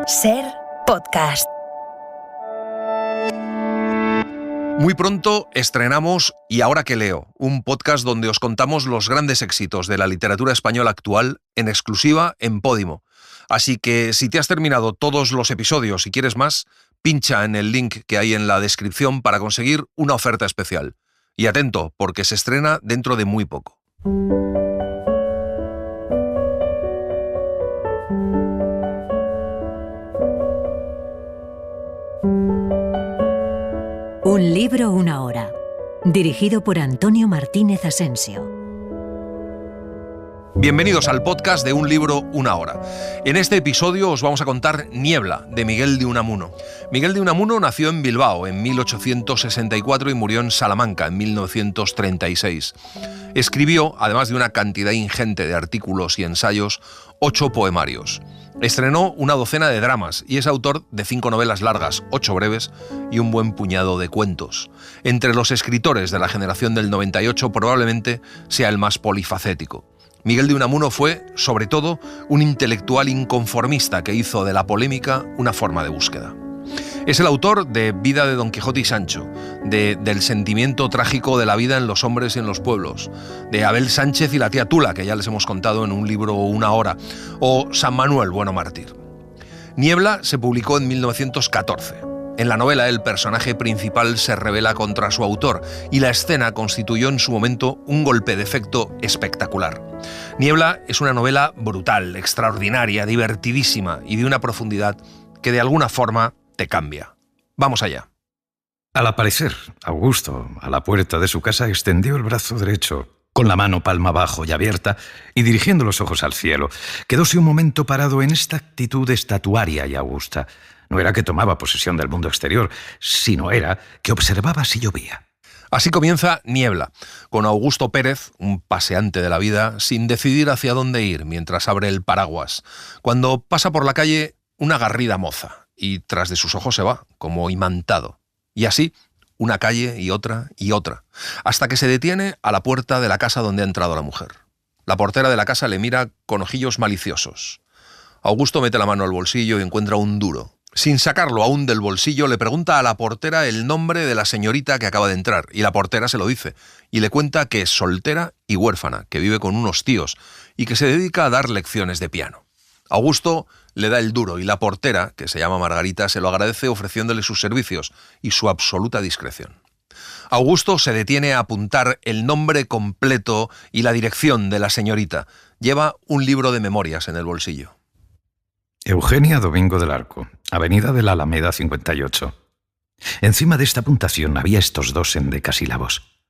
SER Podcast. Muy pronto estrenamos Y ahora que leo, un podcast donde os contamos los grandes éxitos de la literatura española actual en exclusiva en Podimo. Así que si te has terminado todos los episodios y quieres más, pincha en el link que hay en la descripción para conseguir una oferta especial. Y atento, porque se estrena dentro de muy poco. Un libro, una hora. Dirigido por Antonio Martínez Asensio. Bienvenidos al podcast de Un libro, una hora. En este episodio os vamos a contar Niebla, de Miguel de Unamuno. Miguel de Unamuno nació en Bilbao en 1864 y murió en Salamanca en 1936. Escribió, además de una cantidad ingente de artículos y ensayos, 8 poemarios. Estrenó una docena de dramas y es autor de 5 novelas largas, 8 breves y un buen puñado de cuentos. Entre los escritores de la generación del 98 probablemente sea el más polifacético. Miguel de Unamuno fue, sobre todo, un intelectual inconformista que hizo de la polémica una forma de búsqueda. Es el autor de Vida de Don Quijote y Sancho, del sentimiento trágico de la vida en los hombres y en los pueblos, de Abel Sánchez y la tía Tula, que ya les hemos contado en Un libro, una hora, o San Manuel, bueno mártir. Niebla se publicó en 1914. En la novela el personaje principal se rebela contra su autor y la escena constituyó en su momento un golpe de efecto espectacular. Niebla es una novela brutal, extraordinaria, divertidísima y de una profundidad que de alguna forma te cambia. Vamos allá. Al aparecer, Augusto, a la puerta de su casa, extendió el brazo derecho, con la mano palma abajo y abierta, y dirigiendo los ojos al cielo, quedóse un momento parado en esta actitud estatuaria y augusta. No era que tomaba posesión del mundo exterior, sino era que observaba si llovía. Así comienza Niebla, con Augusto Pérez, un paseante de la vida, sin decidir hacia dónde ir mientras abre el paraguas, cuando pasa por la calle una garrida moza, y tras de sus ojos se va, como imantado. Y así, una calle y otra, hasta que se detiene a la puerta de la casa donde ha entrado la mujer. La portera de la casa le mira con ojillos maliciosos. Augusto mete la mano al bolsillo y encuentra un duro. Sin sacarlo aún del bolsillo, le pregunta a la portera el nombre de la señorita que acaba de entrar, y la portera se lo dice, y le cuenta que es soltera y huérfana, que vive con unos tíos, y que se dedica a dar lecciones de piano. Augusto le da el duro y la portera, que se llama Margarita, se lo agradece ofreciéndole sus servicios y su absoluta discreción. Augusto se detiene a apuntar el nombre completo y la dirección de la señorita. Lleva un libro de memorias en el bolsillo. Eugenia Domingo del Arco, Avenida de la Alameda 58. Encima de esta puntuación había estos 2 endecasílabos.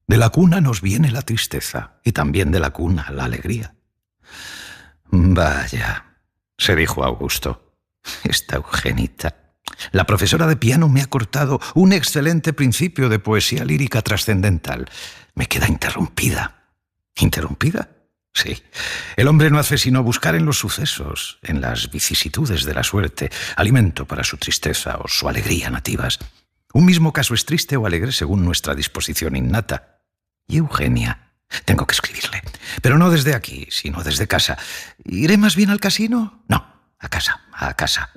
De la cuna nos viene la tristeza y también de la cuna la alegría. Vaya, se dijo Augusto, esta Eugenita. La profesora de piano me ha cortado un excelente principio de poesía lírica trascendental. Me queda interrumpida. ¿Interrumpida? Sí. El hombre no hace sino buscar en los sucesos, en las vicisitudes de la suerte, alimento para su tristeza o su alegría nativas. Un mismo caso es triste o alegre según nuestra disposición innata. Y Eugenia... Tengo que escribirle, pero no desde aquí, sino desde casa. ¿Iré más bien al casino? No, a casa.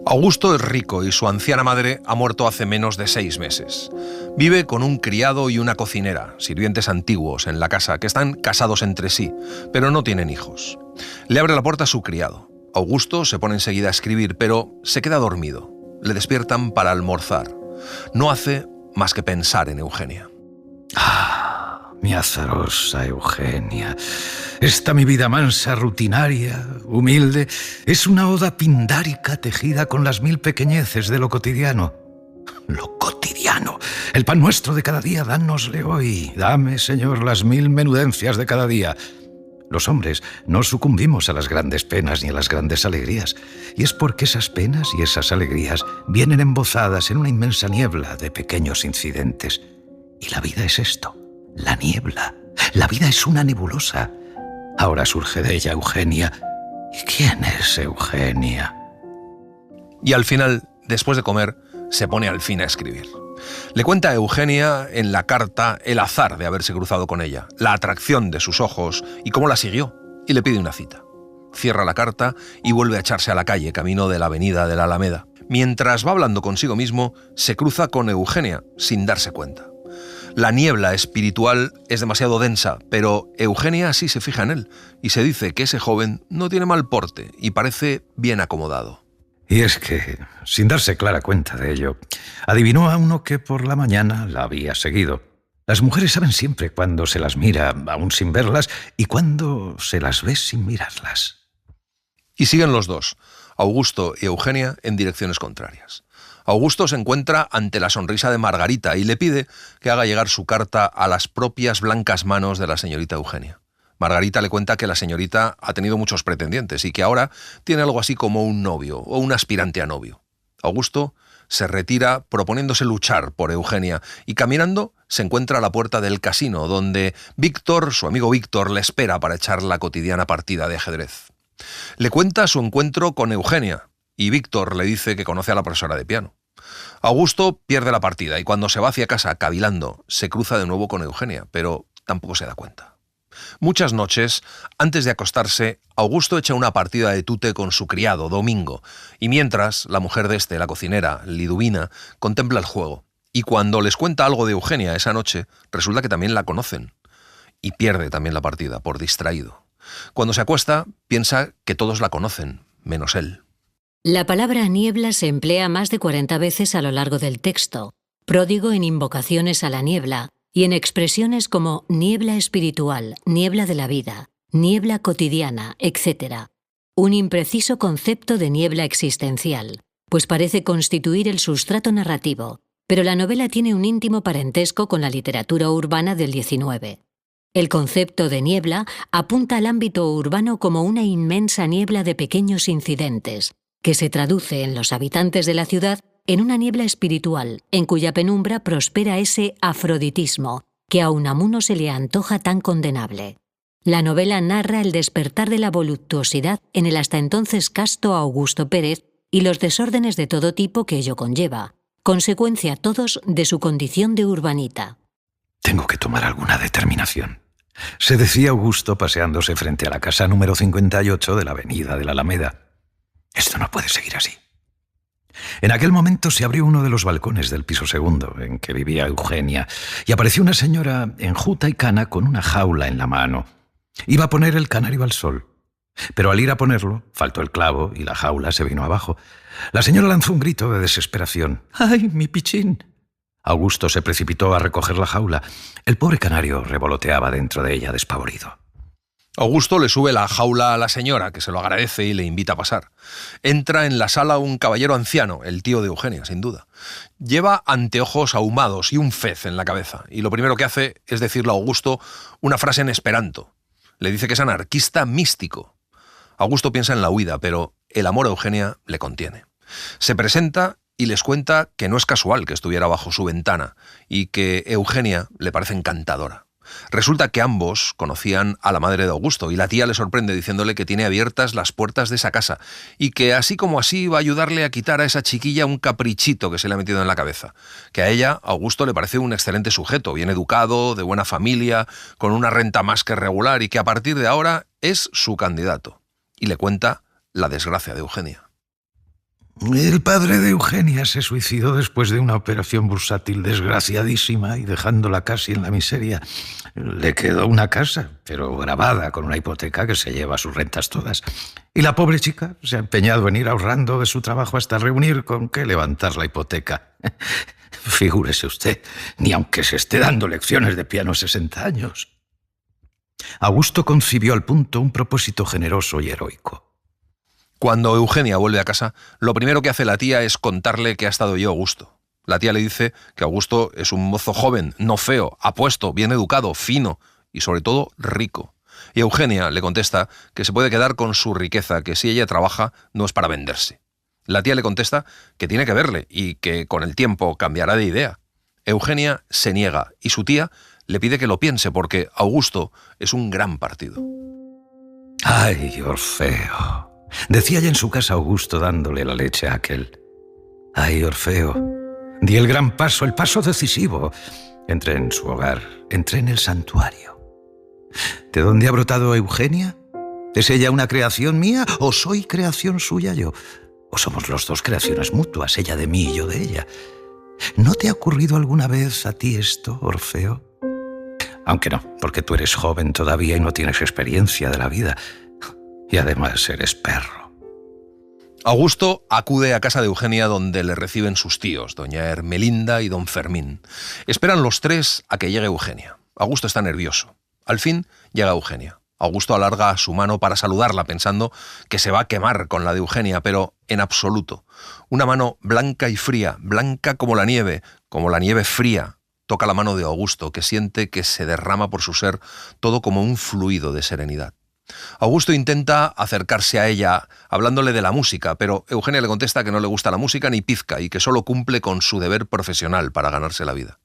Augusto es rico y su anciana madre ha muerto hace menos de 6 meses. Vive con un criado y una cocinera, sirvientes antiguos en la casa, que están casados entre sí, pero no tienen hijos. Le abre la puerta su criado. Augusto se pone enseguida a escribir, pero se queda dormido. Le despiertan para almorzar. No hace más que pensar en Eugenia. Mi azarosa Eugenia, esta mi vida mansa, rutinaria, humilde, es una oda pindárica tejida con las 1000 pequeñeces de lo cotidiano. Lo cotidiano, el pan nuestro de cada día, dánosle hoy. Dame, Señor, las 1000 menudencias de cada día. Los hombres no sucumbimos a las grandes penas ni a las grandes alegrías, y es porque esas penas y esas alegrías vienen embozadas en una inmensa niebla de pequeños incidentes. Y la vida es esto. La niebla. La vida es una nebulosa. Ahora surge de ella Eugenia. ¿Y quién es Eugenia? Y al final, después de comer, se pone al fin a escribir. Le cuenta a Eugenia en la carta el azar de haberse cruzado con ella, la atracción de sus ojos y cómo la siguió, y le pide una cita. cierra la carta y vuelve a echarse a la calle, camino de la avenida de la Alameda. Mientras va hablando consigo mismo, se cruza con Eugenia, sin darse cuenta. La niebla espiritual es demasiado densa, pero Eugenia sí se fija en él, y se dice que ese joven no tiene mal porte y parece bien acomodado. Y es que, sin darse clara cuenta de ello, adivinó a uno que por la mañana la había seguido. Las mujeres saben siempre cuándo se las mira aún sin verlas y cuándo se las ve sin mirarlas. Y siguen los dos, Augusto y Eugenia, en direcciones contrarias. Augusto se encuentra ante la sonrisa de Margarita y le pide que haga llegar su carta a las propias blancas manos de la señorita Eugenia. Margarita le cuenta que la señorita ha tenido muchos pretendientes y que ahora tiene algo así como un novio o un aspirante a novio. Augusto se retira proponiéndose luchar por Eugenia y caminando se encuentra a la puerta del casino donde Víctor, su amigo Víctor, le espera para echar la cotidiana partida de ajedrez. Le cuenta su encuentro con Eugenia y Víctor le dice que conoce a la profesora de piano. Augusto pierde la partida y cuando se va hacia casa cavilando se cruza de nuevo con Eugenia, pero tampoco se da cuenta. Muchas noches, antes de acostarse, Augusto echa una partida de tute con su criado, Domingo, y mientras, la mujer de la cocinera, Liduvina, contempla el juego. Y cuando les cuenta algo de Eugenia esa noche, resulta que también la conocen. Y pierde también la partida, por distraído. Cuando se acuesta, piensa que todos la conocen, menos él. La palabra niebla se emplea más de 40 veces a lo largo del texto, pródigo en invocaciones a la niebla, y en expresiones como niebla espiritual, niebla de la vida, niebla cotidiana, etc. Un impreciso concepto de niebla existencial, pues parece constituir el sustrato narrativo, pero la novela tiene un íntimo parentesco con la literatura urbana del XIX. El concepto de niebla apunta al ámbito urbano como una inmensa niebla de pequeños incidentes, que se traduce en los habitantes de la ciudad en una niebla espiritual, en cuya penumbra prospera ese afroditismo que a Unamuno se le antoja tan condenable. La novela narra el despertar de la voluptuosidad en el hasta entonces casto Augusto Pérez y los desórdenes de todo tipo que ello conlleva, consecuencia todos de su condición de urbanita. Tengo que tomar alguna determinación, se decía Augusto paseándose frente a la casa número 58 de la avenida de la Alameda. Esto no puede seguir así. En aquel momento se abrió uno de los balcones del piso segundo, en que vivía Eugenia, y apareció una señora enjuta y cana con una jaula en la mano. Iba a poner el canario al sol, pero al ir a ponerlo, faltó el clavo y la jaula se vino abajo. La señora lanzó un grito de desesperación. ¡Ay, mi pichín! Augusto se precipitó a recoger la jaula. El pobre canario revoloteaba dentro de ella despavorido. Augusto le sube la jaula a la señora, que se lo agradece y le invita a pasar. Entra en la sala un caballero anciano, el tío de Eugenia, sin duda. Lleva anteojos ahumados y un fez en la cabeza, y lo primero que hace es decirle a Augusto una frase en esperanto. Le dice que es anarquista místico. Augusto piensa en la huida, pero el amor a Eugenia le contiene. Se presenta y les cuenta que no es casual que estuviera bajo su ventana, y que Eugenia le parece encantadora. Resulta que ambos conocían a la madre de Augusto y la tía le sorprende diciéndole que tiene abiertas las puertas de esa casa y que así como así va a ayudarle a quitar a esa chiquilla un caprichito que se le ha metido en la cabeza. Que a ella, Augusto, le parece un excelente sujeto, bien educado, de buena familia, con una renta más que regular y que a partir de ahora es su candidato. Y le cuenta la desgracia de Eugenia. El padre de Eugenia se suicidó después de una operación bursátil desgraciadísima y dejándola casi en la miseria. Le quedó una casa, pero grabada con una hipoteca que se lleva sus rentas todas. Y la pobre chica se ha empeñado en ir ahorrando de su trabajo hasta reunir con qué levantar la hipoteca. Figúrese usted, ni aunque se esté dando lecciones de piano 60 años. Augusto concibió al punto un propósito generoso y heroico. Cuando Eugenia vuelve a casa, lo primero que hace la tía es contarle que ha estado allí Augusto. La tía le dice que Augusto es un mozo joven, no feo, apuesto, bien educado, fino y sobre todo rico. Y Eugenia le contesta que se puede quedar con su riqueza, que si ella trabaja no es para venderse. La tía le contesta que tiene que verle y que con el tiempo cambiará de idea. Eugenia se niega y su tía le pide que lo piense porque Augusto es un gran partido. ¡Ay, Orfeo! Decía ya en su casa Augusto dándole la leche a aquel. ¡Ay, Orfeo! Di el gran paso, el paso decisivo. Entré en su hogar, entré en el santuario. ¿De dónde ha brotado Eugenia? ¿Es ella una creación mía o soy creación suya yo? ¿O somos los dos creaciones mutuas, ella de mí y yo de ella? ¿No te ha ocurrido alguna vez a ti esto, Orfeo? Aunque no, porque tú eres joven todavía y no tienes experiencia de la vida. Y además eres perro. Augusto acude a casa de Eugenia, donde le reciben sus tíos, doña Ermelinda y don Fermín. Esperan los tres a que llegue Eugenia. Augusto está nervioso. Al fin llega Eugenia. Augusto alarga su mano para saludarla, pensando que se va a quemar con la de Eugenia, pero en absoluto. Una mano blanca y fría, blanca como la nieve fría, toca la mano de Augusto, que siente que se derrama por su ser todo como un fluido de serenidad. Augusto intenta acercarse a ella, hablándole de la música, pero Eugenia le contesta que no le gusta la música ni pizca y que solo cumple con su deber profesional para ganarse la vida.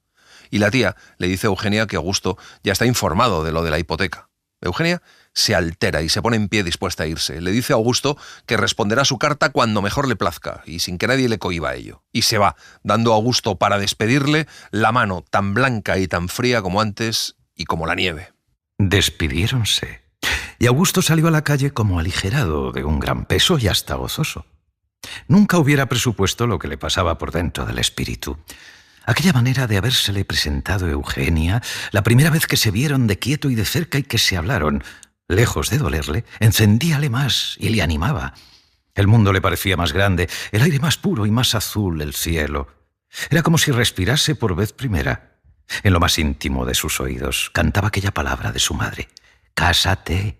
Y la tía le dice a Eugenia que Augusto ya está informado de lo de la hipoteca. Eugenia se altera y se pone en pie dispuesta a irse. Le dice a Augusto que responderá su carta cuando mejor le plazca y sin que nadie le cohiba a ello. Y se va, dando a Augusto para despedirle la mano tan blanca y tan fría como antes y como la nieve. Despidiéronse. Y Augusto salió a la calle como aligerado de un gran peso y hasta gozoso. Nunca hubiera presupuesto lo que le pasaba por dentro del espíritu. Aquella manera de habérsele presentado Eugenia, la primera vez que se vieron de quieto y de cerca y que se hablaron, lejos de dolerle, encendíale más y le animaba. El mundo le parecía más grande, el aire más puro y más azul, el cielo. Era como si respirase por vez primera. En lo más íntimo de sus oídos cantaba aquella palabra de su madre: «Cásate».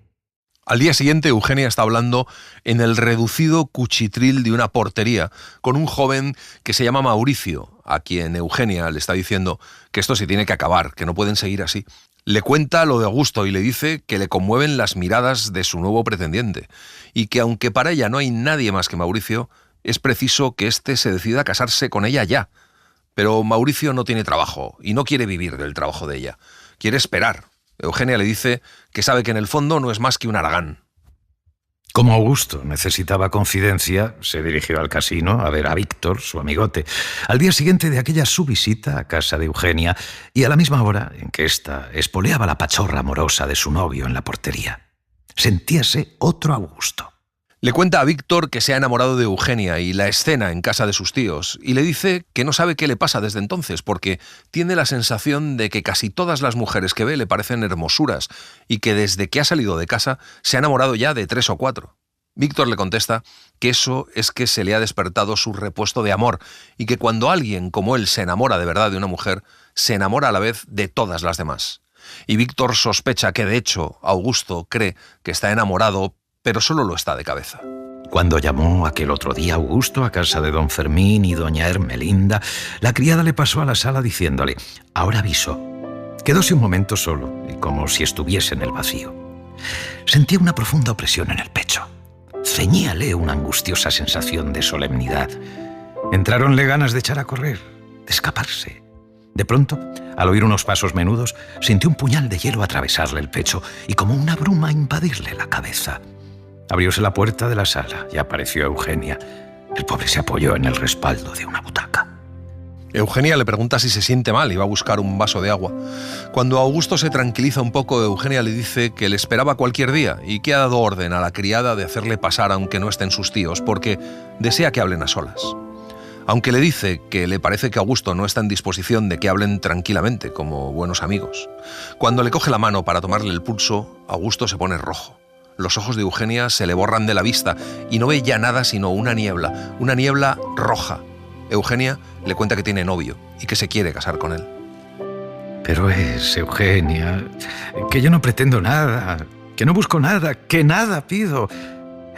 Al día siguiente, Eugenia está hablando en el reducido cuchitril de una portería con un joven que se llama Mauricio, a quien Eugenia le está diciendo que esto se tiene que acabar, que no pueden seguir así. Le cuenta lo de Augusto y le dice que le conmueven las miradas de su nuevo pretendiente y que aunque para ella no hay nadie más que Mauricio, es preciso que éste se decida a casarse con ella ya. Pero Mauricio no tiene trabajo y no quiere vivir del trabajo de ella. Quiere esperar. Eugenia le dice que sabe que en el fondo no es más que un haragán. Como Augusto necesitaba confidencia, se dirigió al casino a ver a Víctor, su amigote, al día siguiente de aquella su visita a casa de Eugenia y a la misma hora en que ésta espoleaba la pachorra amorosa de su novio en la portería. Sentíase otro Augusto. Le cuenta a Víctor que se ha enamorado de Eugenia y la escena en casa de sus tíos, y le dice que no sabe qué le pasa desde entonces, porque tiene la sensación de que casi todas las mujeres que ve le parecen hermosuras, y que desde que ha salido de casa se ha enamorado ya de 3 o 4. Víctor le contesta que eso es que se le ha despertado su repuesto de amor, y que cuando alguien como él se enamora de verdad de una mujer, se enamora a la vez de todas las demás. Y Víctor sospecha que de hecho Augusto cree que está enamorado, pero solo lo está de cabeza. Cuando llamó aquel otro día Augusto a casa de don Fermín y doña Ermelinda, la criada le pasó a la sala diciéndole: «Ahora aviso». Quedóse un momento solo y como si estuviese en el vacío. Sentía una profunda opresión en el pecho. Ceñíale una angustiosa sensación de solemnidad. Entráronle ganas de echar a correr, de escaparse. De pronto, al oír unos pasos menudos, sintió un puñal de hielo atravesarle el pecho y como una bruma invadirle la cabeza. Abrióse la puerta de la sala y apareció Eugenia. El pobre se apoyó en el respaldo de una butaca. Eugenia le pregunta si se siente mal y va a buscar un vaso de agua. Cuando Augusto se tranquiliza un poco, Eugenia le dice que le esperaba cualquier día y que ha dado orden a la criada de hacerle pasar aunque no estén sus tíos, porque desea que hablen a solas. Aunque le dice que le parece que Augusto no está en disposición de que hablen tranquilamente, como buenos amigos. Cuando le coge la mano para tomarle el pulso, Augusto se pone rojo. Los ojos de Eugenia se le borran de la vista y no ve ya nada sino una niebla roja. Eugenia le cuenta que tiene novio y que se quiere casar con él. Pero es, Eugenia, que yo no pretendo nada, que no busco nada, que nada pido.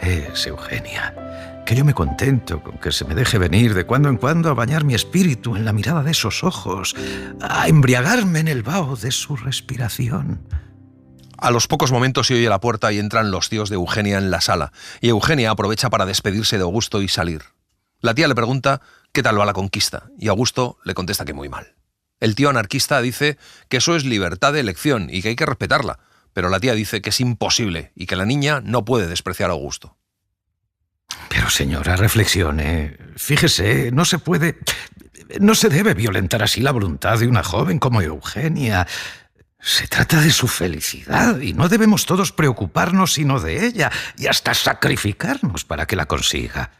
Es, Eugenia, que yo me contento con que se me deje venir de cuando en cuando a bañar mi espíritu en la mirada de esos ojos, a embriagarme en el vaho de su respiración. A los pocos momentos se oye la puerta y entran los tíos de Eugenia en la sala, y Eugenia aprovecha para despedirse de Augusto y salir. La tía le pregunta qué tal va la conquista, y Augusto le contesta que muy mal. El tío anarquista dice que eso es libertad de elección y que hay que respetarla, pero la tía dice que es imposible y que la niña no puede despreciar a Augusto. Pero señora, reflexione. Fíjese, no se debe violentar así la voluntad de una joven como Eugenia. Se trata de su felicidad y no debemos todos preocuparnos sino de ella y hasta sacrificarnos para que la consiga.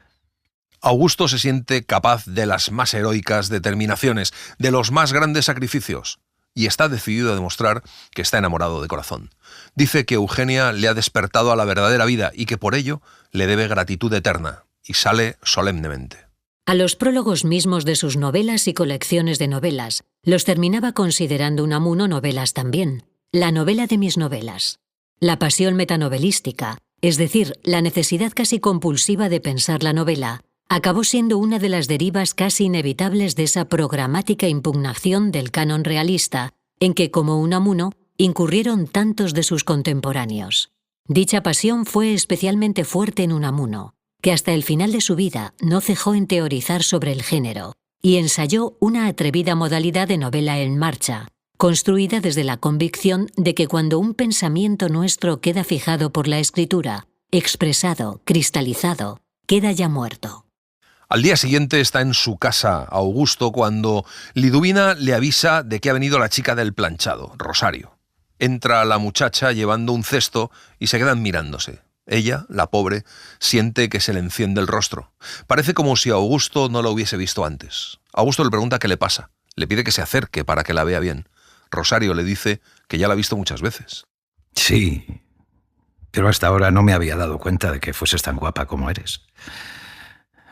Augusto se siente capaz de las más heroicas determinaciones, de los más grandes sacrificios, y está decidido a demostrar que está enamorado de corazón. Dice que Eugenia le ha despertado a la verdadera vida y que por ello le debe gratitud eterna, y sale solemnemente. A los prólogos mismos de sus novelas y colecciones de novelas los terminaba considerando Unamuno novelas también, la novela de mis novelas. La pasión metanovelística, es decir, la necesidad casi compulsiva de pensar la novela, acabó siendo una de las derivas casi inevitables de esa programática impugnación del canon realista, en que, como Unamuno, incurrieron tantos de sus contemporáneos. Dicha pasión fue especialmente fuerte en Unamuno, que hasta el final de su vida no cejó en teorizar sobre el género, y ensayó una atrevida modalidad de novela en marcha, construida desde la convicción de que cuando un pensamiento nuestro queda fijado por la escritura, expresado, cristalizado, queda ya muerto. Al día siguiente está en su casa Augusto cuando Liduvina le avisa de que ha venido la chica del planchado, Rosario. Entra la muchacha llevando un cesto y se quedan mirándose. Ella, la pobre, siente que se le enciende el rostro. Parece como si Augusto no la hubiese visto antes. Augusto le pregunta qué le pasa. Le pide que se acerque para que la vea bien. Rosario le dice que ya la ha visto muchas veces. Sí, pero hasta ahora no me había dado cuenta de que fueses tan guapa como eres.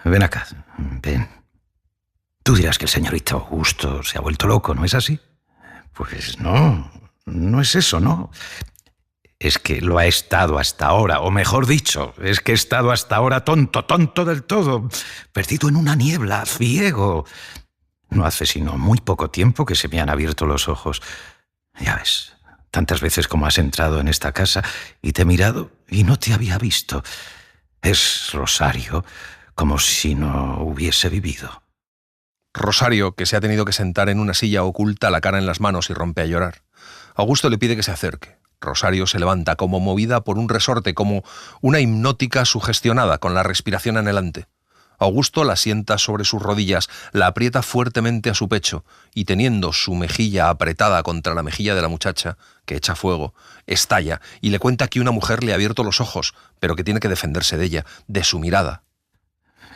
Ven acá, ven. Tú dirás que el señorito Augusto se ha vuelto loco, ¿no es así? Pues no es eso, no. Es que lo ha estado hasta ahora, o mejor dicho, es que he estado hasta ahora tonto del todo, perdido en una niebla, ciego. No hace sino muy poco tiempo que se me han abierto los ojos. Ya ves, tantas veces como has entrado en esta casa y te he mirado y no te había visto. Es Rosario, como si no hubiese vivido. Rosario, que se ha tenido que sentar en una silla, oculta la cara en las manos y rompe a llorar. Augusto le pide que se acerque. Rosario se levanta como movida por un resorte, como una hipnótica sugestionada con la respiración anhelante. Augusto la sienta sobre sus rodillas, la aprieta fuertemente a su pecho y teniendo su mejilla apretada contra la mejilla de la muchacha, que echa fuego, estalla y le cuenta que una mujer le ha abierto los ojos, pero que tiene que defenderse de ella, de su mirada.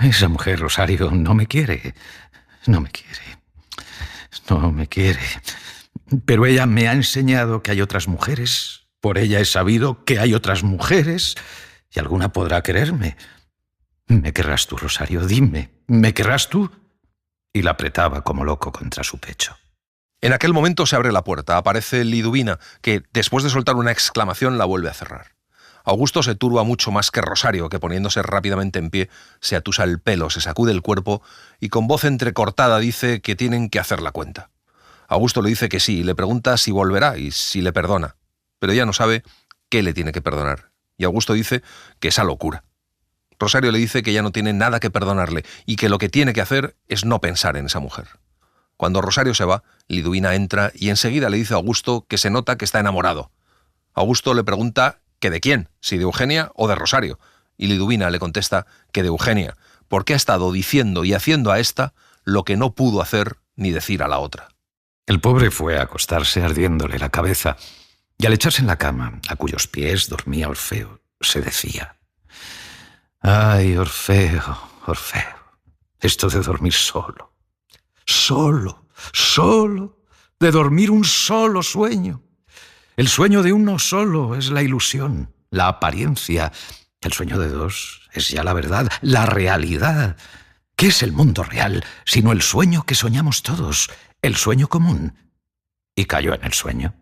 Esa mujer, Rosario, no me quiere. No me quiere. Pero ella me ha enseñado que hay otras mujeres. Por ella he sabido que hay otras mujeres y alguna podrá quererme. ¿Me querrás tú, Rosario? Dime, ¿me querrás tú? Y la apretaba como loco contra su pecho. En aquel momento se abre la puerta. Aparece Liduvina, que después de soltar una exclamación la vuelve a cerrar. Augusto se turba mucho más que Rosario, que poniéndose rápidamente en pie, se atusa el pelo, se sacude el cuerpo y con voz entrecortada dice que tienen que hacer la cuenta. Augusto le dice que sí y le pregunta si volverá y si le perdona. Pero ella no sabe qué le tiene que perdonar. Y Augusto dice que esa locura. Rosario le dice que ya no tiene nada que perdonarle y que lo que tiene que hacer es no pensar en esa mujer. Cuando Rosario se va, Liduvina entra y enseguida le dice a Augusto que se nota que está enamorado. Augusto le pregunta que de quién, si de Eugenia o de Rosario. Y Liduvina le contesta que de Eugenia, porque ha estado diciendo y haciendo a esta lo que no pudo hacer ni decir a la otra. El pobre fue a acostarse ardiéndole la cabeza, y al echarse en la cama, a cuyos pies dormía Orfeo, se decía: «Ay, Orfeo, esto de dormir solo, de dormir un solo sueño. El sueño de uno solo es la ilusión, la apariencia. El sueño de dos es ya la verdad, la realidad. ¿Qué es el mundo real sino el sueño que soñamos todos, el sueño común?» Y cayó en el sueño.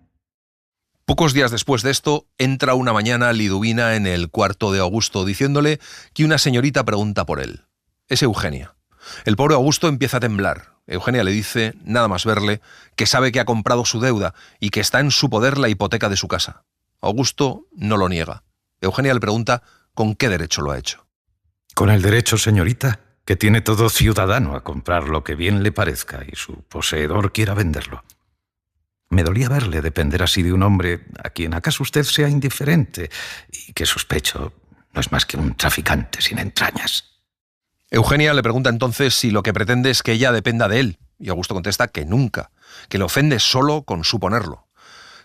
Pocos días después de esto, entra una mañana Liduvina en el cuarto de Augusto diciéndole que una señorita pregunta por él. Es Eugenia. El pobre Augusto empieza a temblar. Eugenia le dice, nada más verle, que sabe que ha comprado su deuda y que está en su poder la hipoteca de su casa. Augusto no lo niega. Eugenia le pregunta con qué derecho lo ha hecho. Con el derecho, señorita, que tiene todo ciudadano a comprar lo que bien le parezca y su poseedor quiera venderlo. Me dolía verle depender así de un hombre a quien acaso usted sea indiferente y que sospecho no es más que un traficante sin entrañas. Eugenia le pregunta entonces si lo que pretende es que ella dependa de él, y Augusto contesta que nunca, que le ofende solo con suponerlo.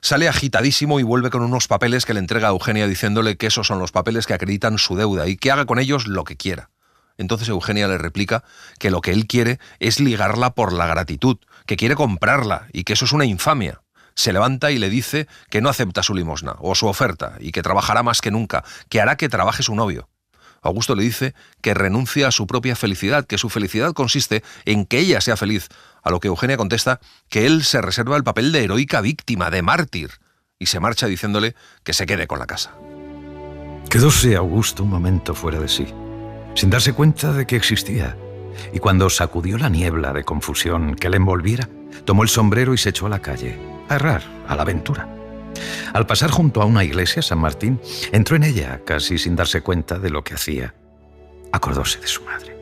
Sale agitadísimo y vuelve con unos papeles que le entrega a Eugenia diciéndole que esos son los papeles que acreditan su deuda y que haga con ellos lo que quiera. Entonces Eugenia le replica que lo que él quiere es ligarla por la gratitud, que quiere comprarla y que eso es una infamia. Se levanta y le dice que no acepta su limosna o su oferta y que trabajará más que nunca, que hará que trabaje su novio. Augusto le dice que renuncia a su propia felicidad, que su felicidad consiste en que ella sea feliz, a lo que Eugenia contesta que él se reserva el papel de heroica víctima, de mártir, y se marcha diciéndole que se quede con la casa. Quedóse Augusto un momento fuera de sí, sin darse cuenta de que existía, y cuando sacudió la niebla de confusión que le envolviera, tomó el sombrero y se echó a la calle, a errar, a la aventura. Al pasar junto a una iglesia, San Martín, entró en ella casi sin darse cuenta de lo que hacía. Acordóse de su madre.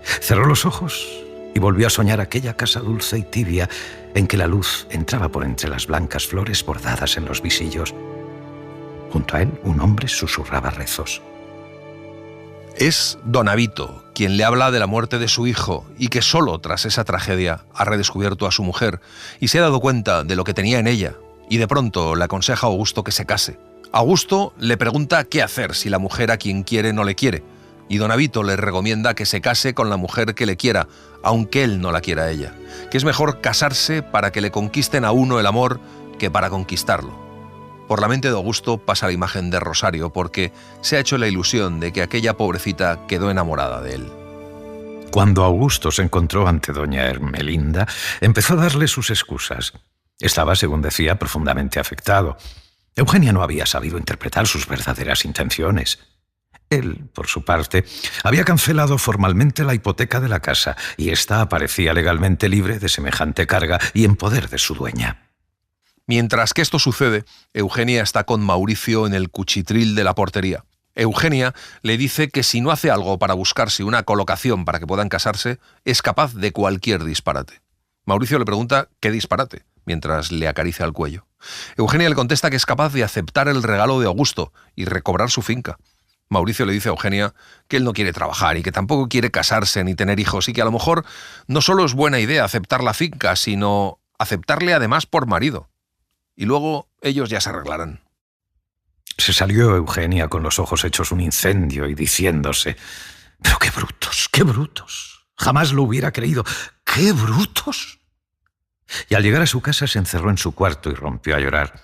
Cerró los ojos y volvió a soñar aquella casa dulce y tibia en que la luz entraba por entre las blancas flores bordadas en los visillos. Junto a él, un hombre susurraba rezos. Es Don Avito quien le habla de la muerte de su hijo y que solo tras esa tragedia ha redescubierto a su mujer y se ha dado cuenta de lo que tenía en ella. Y de pronto le aconseja a Augusto que se case. Augusto le pregunta qué hacer si la mujer a quien quiere no le quiere, y Don Avito le recomienda que se case con la mujer que le quiera, aunque él no la quiera a ella, que es mejor casarse para que le conquisten a uno el amor que para conquistarlo. Por la mente de Augusto pasa la imagen de Rosario, porque se ha hecho la ilusión de que aquella pobrecita quedó enamorada de él. Cuando Augusto se encontró ante doña Ermelinda, empezó a darle sus excusas. Estaba, según decía, profundamente afectado. Eugenia no había sabido interpretar sus verdaderas intenciones. Él, por su parte, había cancelado formalmente la hipoteca de la casa y ésta aparecía legalmente libre de semejante carga y en poder de su dueña. Mientras que esto sucede, Eugenia está con Mauricio en el cuchitril de la portería. Eugenia le dice que si no hace algo para buscarse una colocación para que puedan casarse, es capaz de cualquier disparate. Mauricio le pregunta qué disparate, mientras le acaricia el cuello. Eugenia le contesta que es capaz de aceptar el regalo de Augusto y recobrar su finca. Mauricio le dice a Eugenia que él no quiere trabajar y que tampoco quiere casarse ni tener hijos y que a lo mejor no solo es buena idea aceptar la finca, sino aceptarle además por marido. Y luego ellos ya se arreglarán. Se salió Eugenia con los ojos hechos un incendio y diciéndose: «¡Pero qué brutos, qué brutos! Jamás lo hubiera creído. ¡Qué brutos!». Y al llegar a su casa se encerró en su cuarto y rompió a llorar.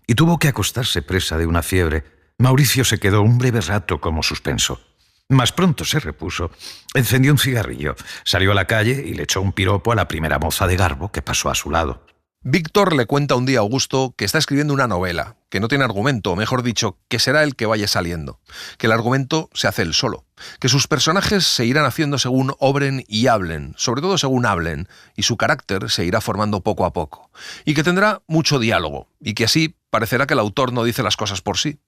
Y tuvo que acostarse presa de una fiebre. Mauricio se quedó un breve rato como suspenso. Mas pronto se repuso, encendió un cigarrillo, salió a la calle y le echó un piropo a la primera moza de garbo que pasó a su lado. Víctor le cuenta un día a Augusto que está escribiendo una novela, que no tiene argumento, o mejor dicho, que será el que vaya saliendo, que el argumento se hace él solo, que sus personajes se irán haciendo según obren y hablen, sobre todo según hablen, y su carácter se irá formando poco a poco, y que tendrá mucho diálogo, y que así parecerá que el autor no dice las cosas por sí.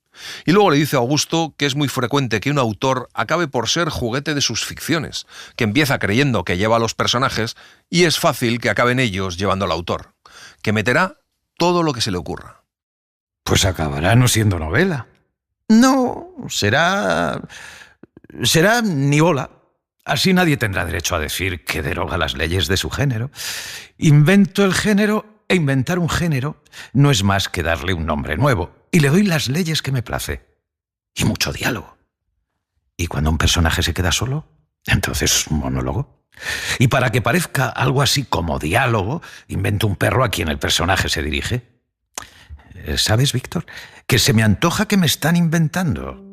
Y luego le dice a Augusto que es muy frecuente que un autor acabe por ser juguete de sus ficciones, que empieza creyendo que lleva a los personajes y es fácil que acaben ellos llevando al autor, que meterá todo lo que se le ocurra. Pues acabará no siendo novela. No, será nivola. Así nadie tendrá derecho a decir que deroga las leyes de su género. Invento el género e inventar un género no es más que darle un nombre nuevo y le doy las leyes que me place. Y mucho diálogo. Y cuando un personaje se queda solo, entonces un monólogo. Y para que parezca algo así como diálogo, invento un perro a quien el personaje se dirige. ¿Sabes, Víctor? Que se me antoja que me están inventando.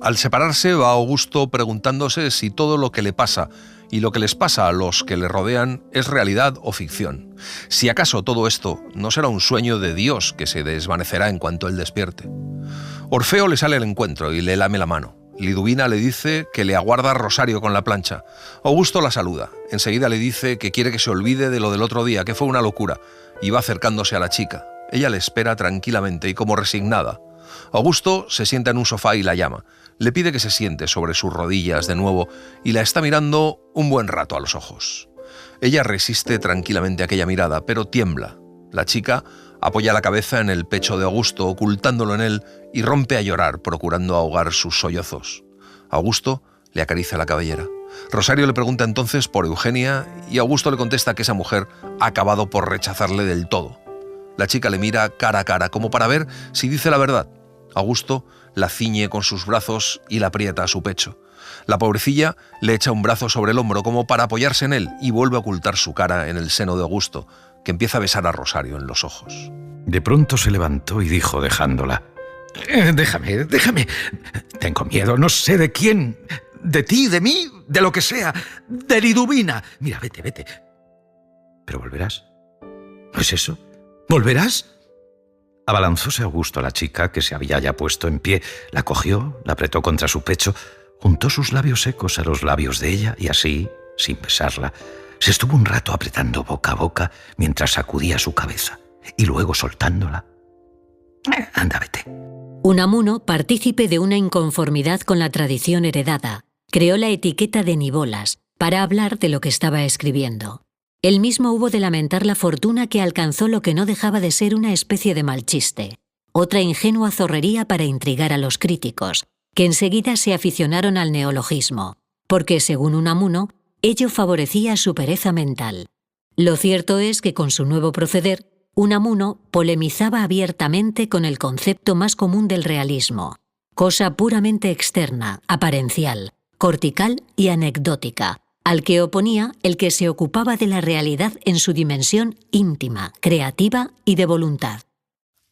Al separarse va Augusto preguntándose si todo lo que le pasa y lo que les pasa a los que le rodean es realidad o ficción. Si acaso todo esto no será un sueño de Dios que se desvanecerá en cuanto él despierte. Orfeo le sale al encuentro y le lame la mano. Liduvina le dice que le aguarda Rosario con la plancha. Augusto la saluda. Enseguida le dice que quiere que se olvide de lo del otro día, que fue una locura, y va acercándose a la chica. Ella le espera tranquilamente y como resignada. Augusto se sienta en un sofá y la llama. Le pide que se siente sobre sus rodillas de nuevo y la está mirando un buen rato a los ojos. Ella resiste tranquilamente aquella mirada, pero tiembla. La chica apoya la cabeza en el pecho de Augusto, ocultándolo en él, y rompe a llorar, procurando ahogar sus sollozos. Augusto le acaricia la cabellera. Rosario le pregunta entonces por Eugenia y Augusto le contesta que esa mujer ha acabado por rechazarle del todo. La chica le mira cara a cara, como para ver si dice la verdad. Augusto la ciñe con sus brazos y la aprieta a su pecho. La pobrecilla le echa un brazo sobre el hombro como para apoyarse en él y vuelve a ocultar su cara en el seno de Augusto, que empieza a besar a Rosario en los ojos. De pronto se levantó y dijo dejándola: Déjame. Tengo miedo, no sé de quién. De ti, de mí, de lo que sea. De Liduvina. Mira, vete. ¿Pero volverás? ¿No es eso? ¿Volverás? Abalanzóse Augusto a la chica, que se había ya puesto en pie, la cogió, la apretó contra su pecho, juntó sus labios secos a los labios de ella y así, sin besarla, se estuvo un rato apretando boca a boca mientras sacudía su cabeza y luego soltándola. Anda, vete. Unamuno, partícipe de una inconformidad con la tradición heredada, creó la etiqueta de Nivolas para hablar de lo que estaba escribiendo. Él mismo hubo de lamentar la fortuna que alcanzó lo que no dejaba de ser una especie de mal chiste, otra ingenua zorrería para intrigar a los críticos, que enseguida se aficionaron al neologismo, porque, según Unamuno, ello favorecía su pereza mental. Lo cierto es que con su nuevo proceder, Unamuno polemizaba abiertamente con el concepto más común del realismo, cosa puramente externa, aparencial, cortical y anecdótica, al que oponía el que se ocupaba de la realidad en su dimensión íntima, creativa y de voluntad.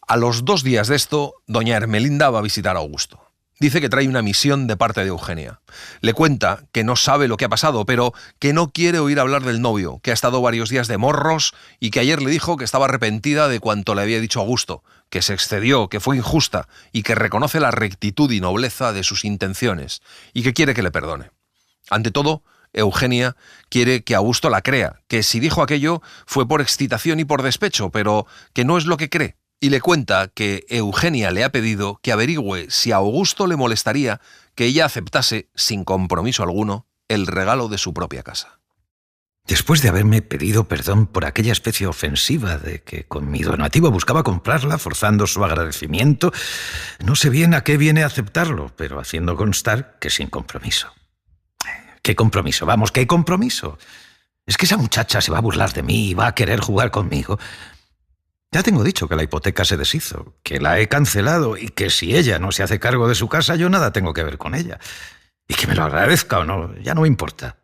A los 2 días de esto, doña Ermelinda va a visitar a Augusto. Dice que trae una misión de parte de Eugenia. Le cuenta que no sabe lo que ha pasado, pero que no quiere oír hablar del novio, que ha estado varios días de morros y que ayer le dijo que estaba arrepentida de cuanto le había dicho Augusto, que se excedió, que fue injusta y que reconoce la rectitud y nobleza de sus intenciones y que quiere que le perdone. Ante todo, Eugenia quiere que Augusto la crea, que si dijo aquello fue por excitación y por despecho, pero que no es lo que cree. Y le cuenta que Eugenia le ha pedido que averigüe si a Augusto le molestaría que ella aceptase, sin compromiso alguno, el regalo de su propia casa. Después de haberme pedido perdón por aquella especie ofensiva de que con mi donativo buscaba comprarla, forzando su agradecimiento, no sé bien a qué viene a aceptarlo, pero haciendo constar que sin compromiso. ¿Qué compromiso? Vamos, ¿qué compromiso? ¿Es que esa muchacha se va a burlar de mí y va a querer jugar conmigo? Ya tengo dicho que la hipoteca se deshizo, que la he cancelado y que si ella no se hace cargo de su casa, yo nada tengo que ver con ella. Y que me lo agradezca o no, ya no me importa.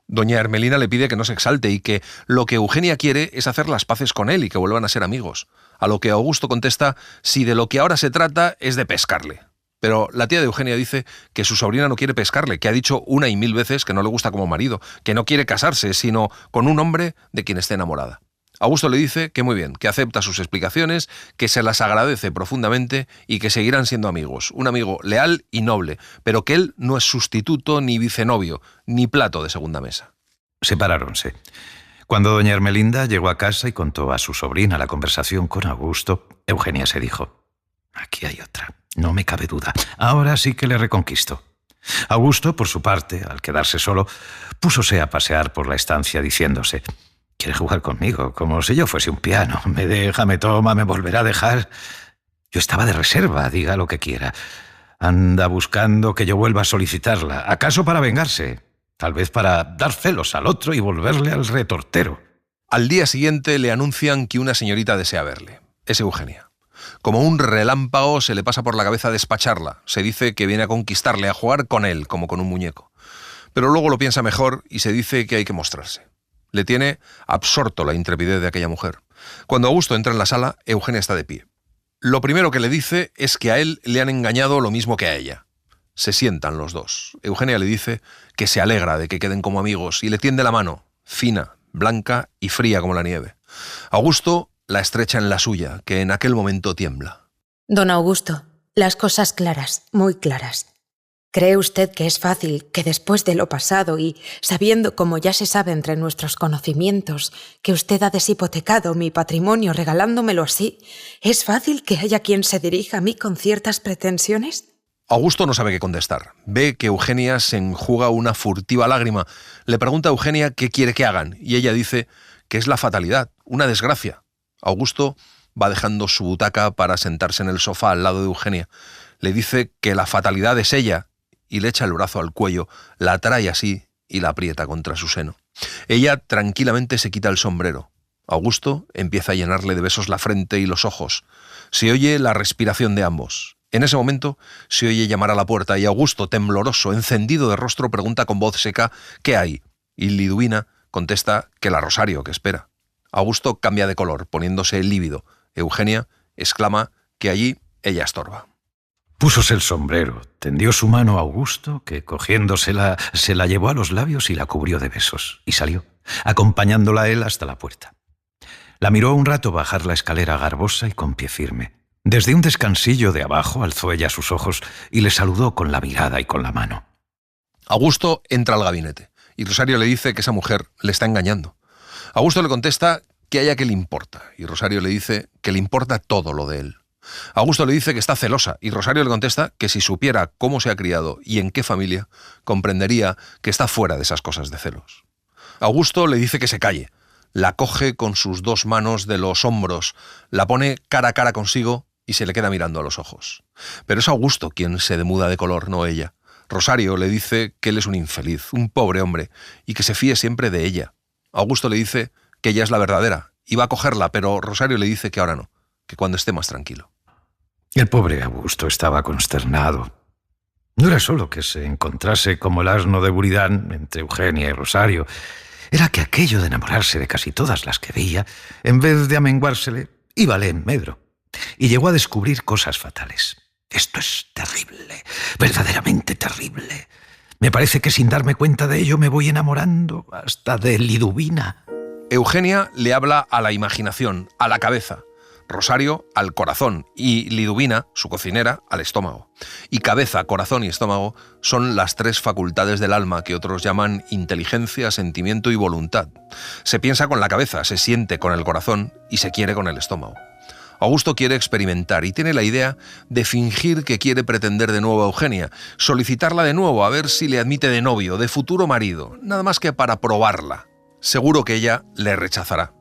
Doña Ermelina le pide que no se exalte y que lo que Eugenia quiere es hacer las paces con él y que vuelvan a ser amigos. A lo que Augusto contesta si de lo que ahora se trata es de pescarle. Pero la tía de Eugenia dice que su sobrina no quiere pescarle, que ha dicho 1 y 1000 veces que no le gusta como marido, que no quiere casarse, sino con un hombre de quien esté enamorada. Augusto le dice que muy bien, que acepta sus explicaciones, que se las agradece profundamente y que seguirán siendo amigos. Un amigo leal y noble, pero que él no es sustituto ni vicenovio, ni plato de segunda mesa. Separáronse. Cuando doña Ermelinda llegó a casa y contó a su sobrina la conversación con Augusto, Eugenia se dijo: aquí hay otra, no me cabe duda, ahora sí que le reconquisto. Augusto, por su parte, al quedarse solo, púsose a pasear por la estancia diciéndose: quiere jugar conmigo, como si yo fuese un piano. Me deja, me toma, me volverá a dejar. Yo estaba de reserva, diga lo que quiera. Anda buscando que yo vuelva a solicitarla. ¿Acaso para vengarse? Tal vez para dar celos al otro y volverle al retortero. Al día siguiente le anuncian que una señorita desea verle. Es Eugenia. Como un relámpago se le pasa por la cabeza despacharla. Se dice que viene a conquistarle, a jugar con él, como con un muñeco. Pero luego lo piensa mejor y se dice que hay que mostrarse. Le tiene absorto la intrepidez de aquella mujer. Cuando Augusto entra en la sala, Eugenia está de pie. Lo primero que le dice es que a él le han engañado lo mismo que a ella. Se sientan los dos. Eugenia le dice que se alegra de que queden como amigos y le tiende la mano, fina, blanca y fría como la nieve. Augusto la estrecha en la suya, que en aquel momento tiembla. Don Augusto, las cosas claras, muy claras. ¿Cree usted que es fácil que después de lo pasado y sabiendo, como ya se sabe entre nuestros conocimientos, que usted ha deshipotecado mi patrimonio regalándomelo así, es fácil que haya quien se dirija a mí con ciertas pretensiones? Augusto no sabe qué contestar. Ve que Eugenia se enjuga una furtiva lágrima. Le pregunta a Eugenia qué quiere que hagan y ella dice que es la fatalidad, una desgracia. Augusto va dejando su butaca para sentarse en el sofá al lado de Eugenia. Le dice que la fatalidad es ella y le echa el brazo al cuello, la trae así y la aprieta contra su seno. Ella tranquilamente se quita el sombrero. Augusto empieza a llenarle de besos la frente y los ojos. Se oye la respiración de ambos. En ese momento se oye llamar a la puerta y Augusto, tembloroso, encendido de rostro, pregunta con voz seca ¿qué hay? Y Liduvina contesta que la Rosario, que espera. Augusto cambia de color, poniéndose lívido. Eugenia exclama que allí ella estorba. Púsose el sombrero, tendió su mano a Augusto, que cogiéndosela se la llevó a los labios y la cubrió de besos, y salió, acompañándola a él hasta la puerta. La miró un rato bajar la escalera garbosa y con pie firme. Desde un descansillo de abajo alzó ella sus ojos y le saludó con la mirada y con la mano. Augusto entra al gabinete y Rosario le dice que esa mujer le está engañando. Augusto le contesta que a ella qué le importa y Rosario le dice que le importa todo lo de él. Augusto le dice que está celosa y Rosario le contesta que si supiera cómo se ha criado y en qué familia, comprendería que está fuera de esas cosas de celos. Augusto le dice que se calle, la coge con sus dos manos de los hombros, la pone cara a cara consigo y se le queda mirando a los ojos. Pero es Augusto quien se demuda de color, no ella. Rosario le dice que él es un infeliz, un pobre hombre, y que se fíe siempre de ella. Augusto le dice que ella es la verdadera, y va a cogerla, pero Rosario le dice que ahora no, que cuando esté más tranquilo. El pobre Augusto estaba consternado. No era solo que se encontrase como el asno de Buridán entre Eugenia y Rosario, era que aquello de enamorarse de casi todas las que veía, en vez de amenguársele, íbale en medro. Y llegó a descubrir cosas fatales. Esto es terrible, verdaderamente terrible. Me parece que sin darme cuenta de ello me voy enamorando hasta de Liduvina. Eugenia le habla a la imaginación, a la cabeza. Rosario al corazón y Liduvina, su cocinera, al estómago. Y cabeza, corazón y estómago son las tres facultades del alma que otros llaman inteligencia, sentimiento y voluntad. Se piensa con la cabeza, se siente con el corazón y se quiere con el estómago. Augusto quiere experimentar y tiene la idea de fingir que quiere pretender de nuevo a Eugenia, solicitarla de nuevo a ver si le admite de novio, de futuro marido, nada más que para probarla. Seguro que ella le rechazará.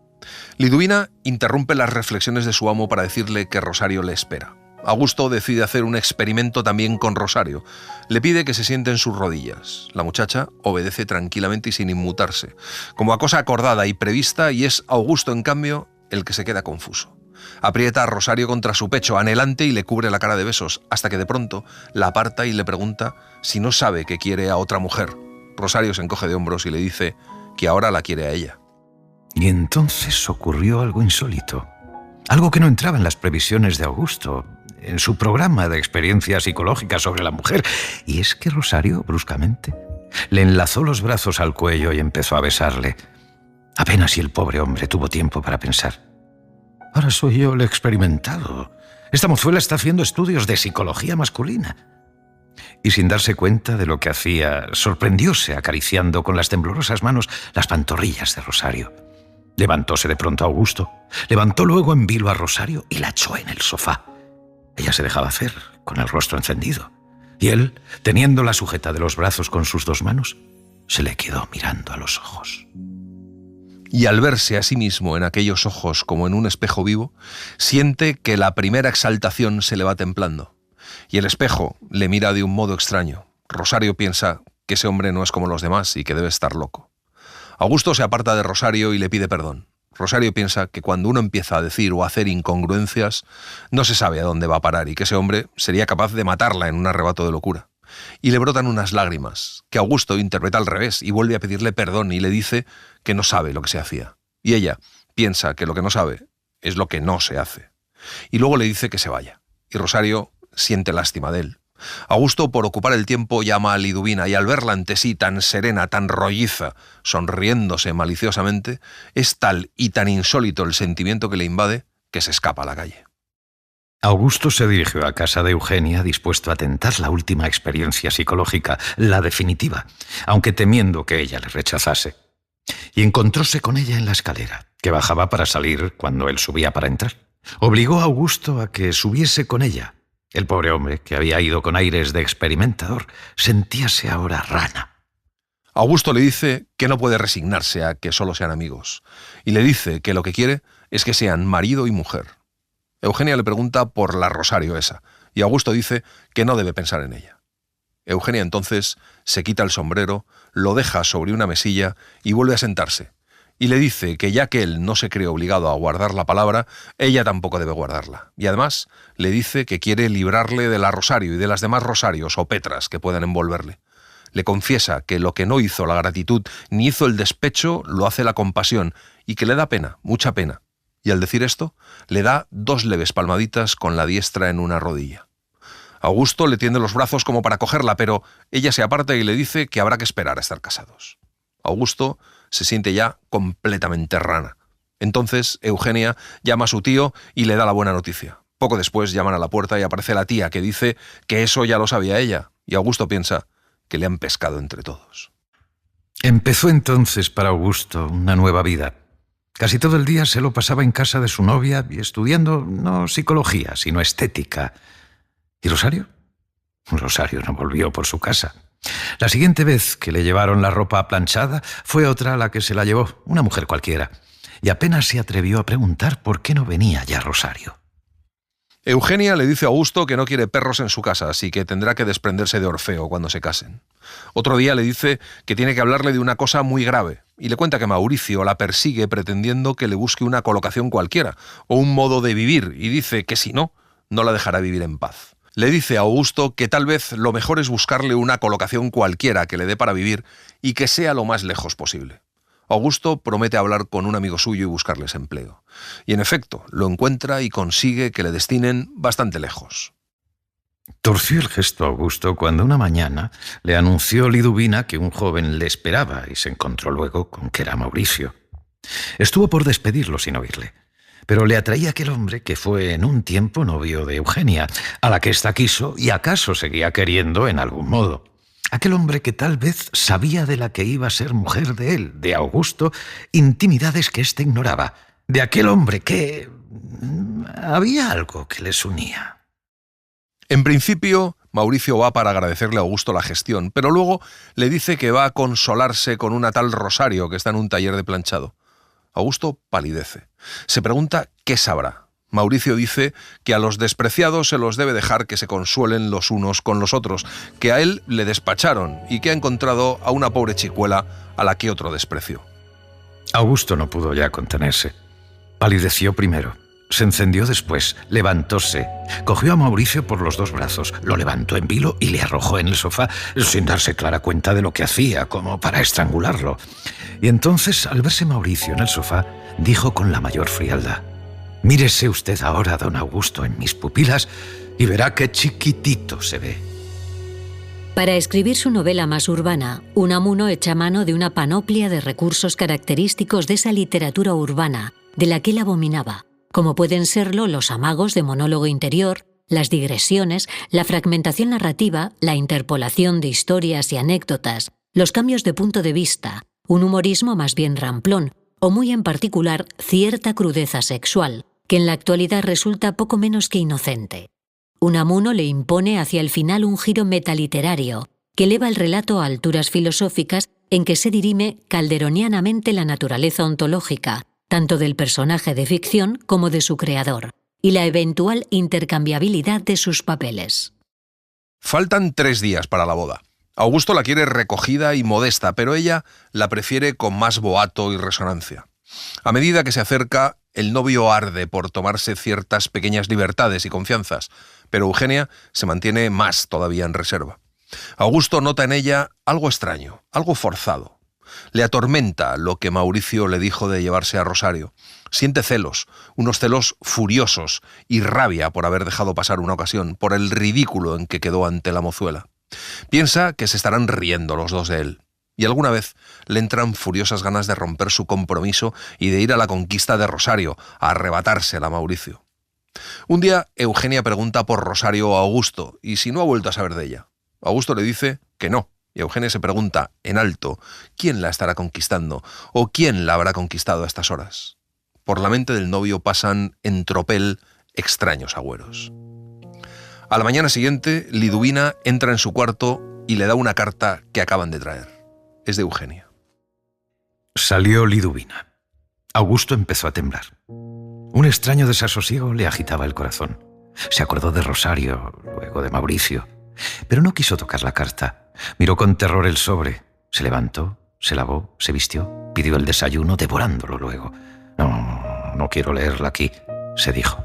Liduvina interrumpe las reflexiones de su amo para decirle que Rosario le espera. Augusto decide hacer un experimento también con Rosario. Le pide que se siente en sus rodillas. La muchacha obedece tranquilamente y sin inmutarse, como a cosa acordada y prevista, y es Augusto, en cambio, el que se queda confuso. Aprieta a Rosario contra su pecho, anhelante, y le cubre la cara de besos, hasta que de pronto la aparta y le pregunta si no sabe que quiere a otra mujer. Rosario se encoge de hombros y le dice que ahora la quiere a ella. Y entonces ocurrió algo insólito, algo que no entraba en las previsiones de Augusto, en su programa de experiencias psicológicas sobre la mujer, y es que Rosario, bruscamente, le enlazó los brazos al cuello y empezó a besarle. Apenas si el pobre hombre tuvo tiempo para pensar. Ahora soy yo el experimentado. Esta mozuela está haciendo estudios de psicología masculina. Y sin darse cuenta de lo que hacía, sorprendióse acariciando con las temblorosas manos las pantorrillas de Rosario. Levantóse de pronto a Augusto, levantó luego en vilo a Rosario y la echó en el sofá. Ella se dejaba hacer, con el rostro encendido, y él, teniéndola sujeta de los brazos con sus dos manos, se le quedó mirando a los ojos. Y al verse a sí mismo en aquellos ojos como en un espejo vivo, siente que la primera exaltación se le va templando. Y el espejo le mira de un modo extraño. Rosario piensa que ese hombre no es como los demás y que debe estar loco. Augusto se aparta de Rosario y le pide perdón. Rosario piensa que cuando uno empieza a decir o a hacer incongruencias, no se sabe a dónde va a parar y que ese hombre sería capaz de matarla en un arrebato de locura. Y le brotan unas lágrimas, que Augusto interpreta al revés y vuelve a pedirle perdón y le dice que no sabe lo que se hacía. Y ella piensa que lo que no sabe es lo que no se hace. Y luego le dice que se vaya. Y Rosario siente lástima de él. Augusto, por ocupar el tiempo, llama a Liduvina y al verla ante sí tan serena, tan rolliza, sonriéndose maliciosamente, es tal y tan insólito el sentimiento que le invade que se escapa a la calle. Augusto se dirigió a casa de Eugenia dispuesto a tentar la última experiencia psicológica, la definitiva, aunque temiendo que ella le rechazase. Y encontróse con ella en la escalera, que bajaba para salir cuando él subía para entrar. Obligó a Augusto a que subiese con ella. El pobre hombre, que había ido con aires de experimentador, sentíase ahora rana. Augusto le dice que no puede resignarse a que solo sean amigos, y le dice que lo que quiere es que sean marido y mujer. Eugenia le pregunta por la Rosario esa, y Augusto dice que no debe pensar en ella. Eugenia entonces se quita el sombrero, lo deja sobre una mesilla y vuelve a sentarse, y le dice que ya que él no se cree obligado a guardar la palabra, ella tampoco debe guardarla. Y además le dice que quiere librarle de la Rosario y de las demás Rosarios o Petras que puedan envolverle. Le confiesa que lo que no hizo la gratitud ni hizo el despecho lo hace la compasión y que le da pena, mucha pena. Y al decir esto, le da 2 leves palmaditas con la diestra en una rodilla. Augusto le tiende los brazos como para cogerla, pero ella se aparta y le dice que habrá que esperar a estar casados. Augusto se siente ya completamente rana. Entonces Eugenia llama a su tío y le da la buena noticia. Poco después llaman a la puerta y aparece la tía, que dice que eso ya lo sabía ella, y Augusto piensa que le han pescado entre todos. Empezó entonces para Augusto una nueva vida. Casi todo el día se lo pasaba en casa de su novia y estudiando no psicología, sino estética. ¿Y Rosario? Rosario no volvió por su casa. La siguiente vez que le llevaron la ropa planchada fue otra la que se la llevó, una mujer cualquiera, y apenas se atrevió a preguntar por qué no venía ya Rosario. Eugenia le dice a Augusto que no quiere perros en su casa, así que tendrá que desprenderse de Orfeo cuando se casen. Otro día le dice que tiene que hablarle de una cosa muy grave, y le cuenta que Mauricio la persigue pretendiendo que le busque una colocación cualquiera, o un modo de vivir, y dice que si no, no la dejará vivir en paz. Le dice a Augusto que tal vez lo mejor es buscarle una colocación cualquiera que le dé para vivir y que sea lo más lejos posible. Augusto promete hablar con un amigo suyo y buscarles empleo. Y en efecto, lo encuentra y consigue que le destinen bastante lejos. Torció el gesto Augusto cuando una mañana le anunció Liduvina que un joven le esperaba y se encontró luego con que era Mauricio. Estuvo por despedirlo sin oírle, pero le atraía aquel hombre que fue en un tiempo novio de Eugenia, a la que ésta quiso y acaso seguía queriendo en algún modo. Aquel hombre que tal vez sabía de la que iba a ser mujer de él, de Augusto, intimidades que éste ignoraba. De aquel hombre que... había algo que les unía. En principio, Mauricio va para agradecerle a Augusto la gestión, pero luego le dice que va a consolarse con una tal Rosario que está en un taller de planchado. Augusto palidece. Se pregunta qué sabrá. Mauricio dice que a los despreciados se los debe dejar que se consuelen los unos con los otros, que a él le despacharon y que ha encontrado a una pobre chicuela a la que otro despreció. Augusto no pudo ya contenerse. Palideció primero, se encendió después, levantóse, cogió a Mauricio por los 2 brazos, lo levantó en vilo y le arrojó en el sofá sin darse clara cuenta de lo que hacía, como para estrangularlo. Y entonces, al verse Mauricio en el sofá, dijo con la mayor frialdad: «Mírese usted ahora, don Augusto, en mis pupilas y verá qué chiquitito se ve». Para escribir su novela más urbana, Unamuno echa mano de una panoplia de recursos característicos de esa literatura urbana, de la que él abominaba, como pueden serlo los amagos de monólogo interior, las digresiones, la fragmentación narrativa, la interpolación de historias y anécdotas, los cambios de punto de vista, un humorismo más bien ramplón, o muy en particular cierta crudeza sexual, que en la actualidad resulta poco menos que inocente. Unamuno le impone hacia el final un giro metaliterario, que eleva el relato a alturas filosóficas en que se dirime calderonianamente la naturaleza ontológica, tanto del personaje de ficción como de su creador, y la eventual intercambiabilidad de sus papeles. Faltan 3 días para la boda. Augusto la quiere recogida y modesta, pero ella la prefiere con más boato y resonancia. A medida que se acerca, el novio arde por tomarse ciertas pequeñas libertades y confianzas, pero Eugenia se mantiene más todavía en reserva. Augusto nota en ella algo extraño, algo forzado. Le atormenta lo que Mauricio le dijo de llevarse a Rosario. Siente celos, unos celos furiosos y rabia por haber dejado pasar una ocasión, por el ridículo en que quedó ante la mozuela. Piensa que se estarán riendo los dos de él, y alguna vez le entran furiosas ganas de romper su compromiso y de ir a la conquista de Rosario, a arrebatársela a Mauricio. Un día Eugenia pregunta por Rosario a Augusto, y si no ha vuelto a saber de ella. Augusto le dice que no, y Eugenia se pregunta, en alto, quién la estará conquistando, o quién la habrá conquistado a estas horas. Por la mente del novio pasan en tropel extraños agüeros. A la mañana siguiente, Liduvina entra en su cuarto y le da una carta que acaban de traer. Es de Eugenia. Salió Liduvina. Augusto empezó a temblar. Un extraño desasosiego le agitaba el corazón. Se acordó de Rosario, luego de Mauricio, pero no quiso tocar la carta. Miró con terror el sobre, se levantó, se lavó, se vistió, pidió el desayuno, devorándolo luego. No quiero leerla aquí, se dijo.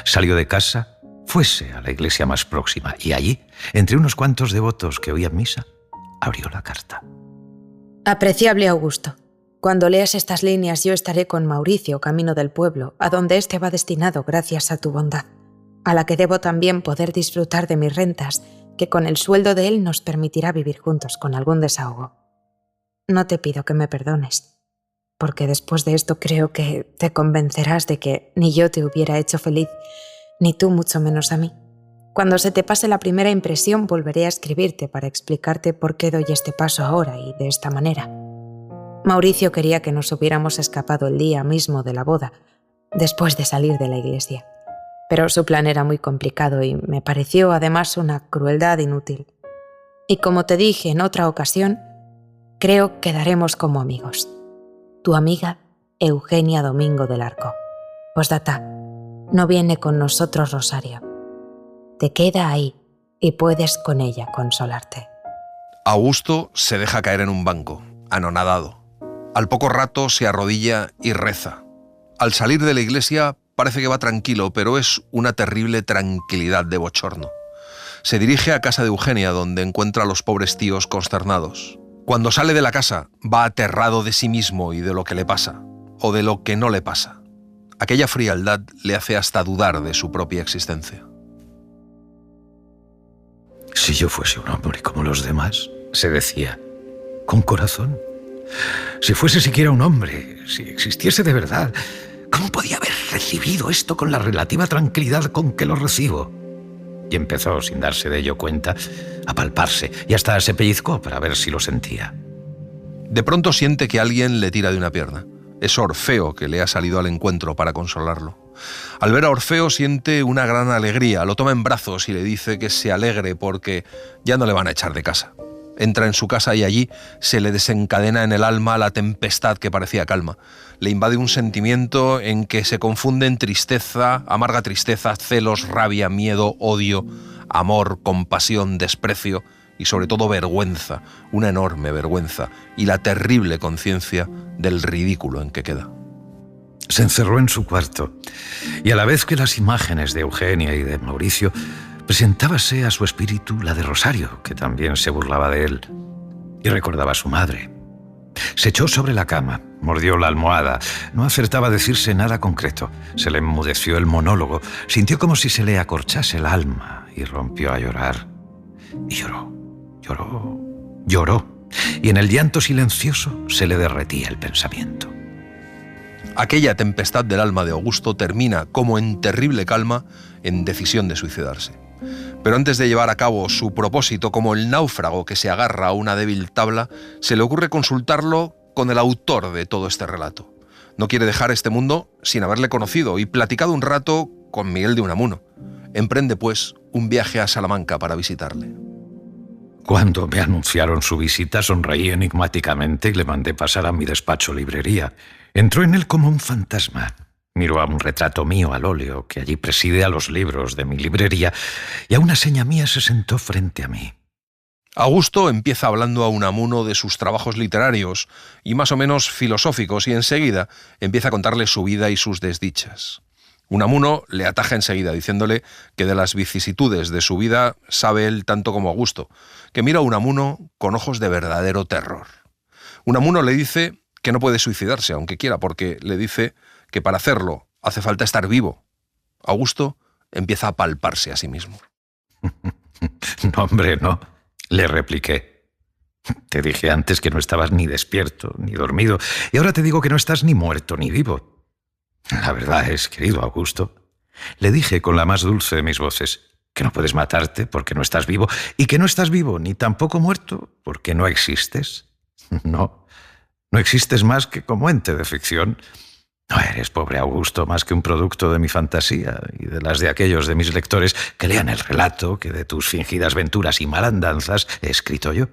Salió de casa, fuese a la iglesia más próxima y allí, entre unos cuantos devotos que oían misa, abrió la carta. Apreciable Augusto, cuando leas estas líneas yo estaré con Mauricio camino del pueblo, a donde éste va destinado gracias a tu bondad, a la que debo también poder disfrutar de mis rentas, que con el sueldo de él nos permitirá vivir juntos con algún desahogo. No te pido que me perdones, porque después de esto creo que te convencerás de que ni yo te hubiera hecho feliz, ni tú mucho menos a mí. Cuando se te pase la primera impresión volveré a escribirte para explicarte por qué doy este paso ahora y de esta manera. Mauricio quería que nos hubiéramos escapado el día mismo de la boda, después de salir de la iglesia. Pero su plan era muy complicado y me pareció además una crueldad inútil. Y como te dije en otra ocasión, creo que quedaremos como amigos. Tu amiga Eugenia Domingo del Arco. Postdata, no viene con nosotros Rosario. Te queda ahí y puedes con ella consolarte. Augusto se deja caer en un banco, anonadado. Al poco rato se arrodilla y reza. Al salir de la iglesia parece que va tranquilo, pero es una terrible tranquilidad de bochorno. Se dirige a casa de Eugenia, donde encuentra a los pobres tíos consternados. Cuando sale de la casa, va aterrado de sí mismo y de lo que le pasa, o de lo que no le pasa. Aquella frialdad le hace hasta dudar de su propia existencia. Si yo fuese un hombre como los demás, se decía, con corazón. Si fuese siquiera un hombre, si existiese de verdad, ¿cómo podía haber recibido esto con la relativa tranquilidad con que lo recibo? Y empezó, sin darse de ello cuenta, a palparse y hasta se pellizcó para ver si lo sentía. De pronto siente que alguien le tira de una pierna. Es Orfeo, que le ha salido al encuentro para consolarlo. Al ver a Orfeo siente una gran alegría, lo toma en brazos y le dice que se alegre porque ya no le van a echar de casa. Entra en su casa y allí se le desencadena en el alma la tempestad que parecía calma. Le invade un sentimiento en que se confunden tristeza, amarga tristeza, celos, rabia, miedo, odio, amor, compasión, desprecio y sobre todo vergüenza, una enorme vergüenza y la terrible conciencia del ridículo en que queda. Se encerró en su cuarto y a la vez que las imágenes de Eugenia y de Mauricio, presentábase a su espíritu la de Rosario, que también se burlaba de él, y recordaba a su madre. Se echó sobre la cama, mordió la almohada, no acertaba a decirse nada concreto. Se le enmudeció el monólogo, sintió como si se le acorchase el alma y rompió a llorar. Y lloró, y en el llanto silencioso se le derretía el pensamiento. Aquella tempestad del alma de Augusto termina, como en terrible calma, en decisión de suicidarse. Pero antes de llevar a cabo su propósito, como el náufrago que se agarra a una débil tabla, se le ocurre consultarlo con el autor de todo este relato. No quiere dejar este mundo sin haberle conocido y platicado un rato con Miguel de Unamuno. Emprende, pues, un viaje a Salamanca para visitarle. Cuando me anunciaron su visita, sonreí enigmáticamente y le mandé pasar a mi despacho librería. Entró en él como un fantasma. Miró a un retrato mío al óleo que allí preside a los libros de mi librería y a una seña mía se sentó frente a mí. Augusto empieza hablando a Unamuno de sus trabajos literarios y más o menos filosóficos y enseguida empieza a contarle su vida y sus desdichas. Unamuno le ataja enseguida diciéndole que de las vicisitudes de su vida sabe él tanto como Augusto, que mira a Unamuno con ojos de verdadero terror. Unamuno le dice que no puede suicidarse aunque quiera porque le dice que para hacerlo hace falta estar vivo. Augusto empieza a palparse a sí mismo. No, hombre, no, le repliqué. Te dije antes que no estabas ni despierto ni dormido y ahora te digo que no estás ni muerto ni vivo. La verdad es, querido Augusto, le dije con la más dulce de mis voces, que no puedes matarte porque no estás vivo y que no estás vivo ni tampoco muerto porque no existes. No existes más que como ente de ficción. No eres, pobre Augusto, más que un producto de mi fantasía y de las de aquellos de mis lectores que lean el relato que de tus fingidas venturas y malandanzas he escrito yo.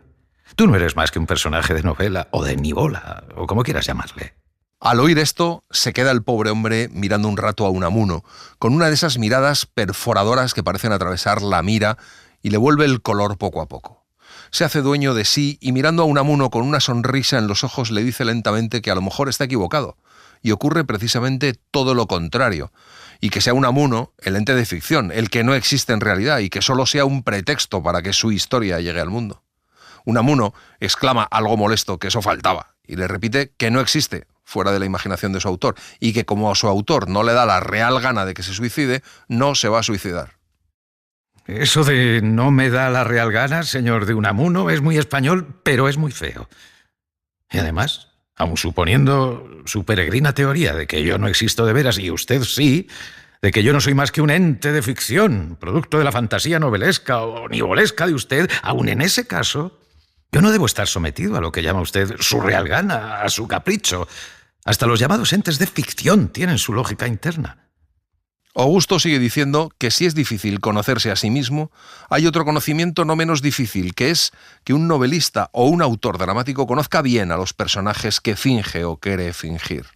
Tú no eres más que un personaje de novela o de nivola, o como quieras llamarle. Al oír esto, se queda el pobre hombre mirando un rato a Unamuno, con una de esas miradas perforadoras que parecen atravesar la mira y le vuelve el color poco a poco. se hace dueño de sí y mirando a Unamuno con una sonrisa en los ojos le dice lentamente que a lo mejor está equivocado y ocurre precisamente todo lo contrario, y que sea Unamuno el ente de ficción, el que no existe en realidad y que solo sea un pretexto para que su historia llegue al mundo. Unamuno exclama algo molesto que eso faltaba y le repite que no existe fuera de la imaginación de su autor y que como a su autor no le da la real gana de que se suicide, no se va a suicidar. Eso de no me da la real gana, señor de Unamuno, es muy español, pero es muy feo. Y además, aun suponiendo su peregrina teoría de que yo no existo de veras y usted sí, de que yo no soy más que un ente de ficción, producto de la fantasía novelesca o nivolesca de usted, aun en ese caso, yo no debo estar sometido a lo que llama usted su real gana, a su capricho. Hasta los llamados entes de ficción tienen su lógica interna. Augusto sigue diciendo que si es difícil conocerse a sí mismo, hay otro conocimiento no menos difícil, que es que un novelista o un autor dramático conozca bien a los personajes que finge o quiere fingir.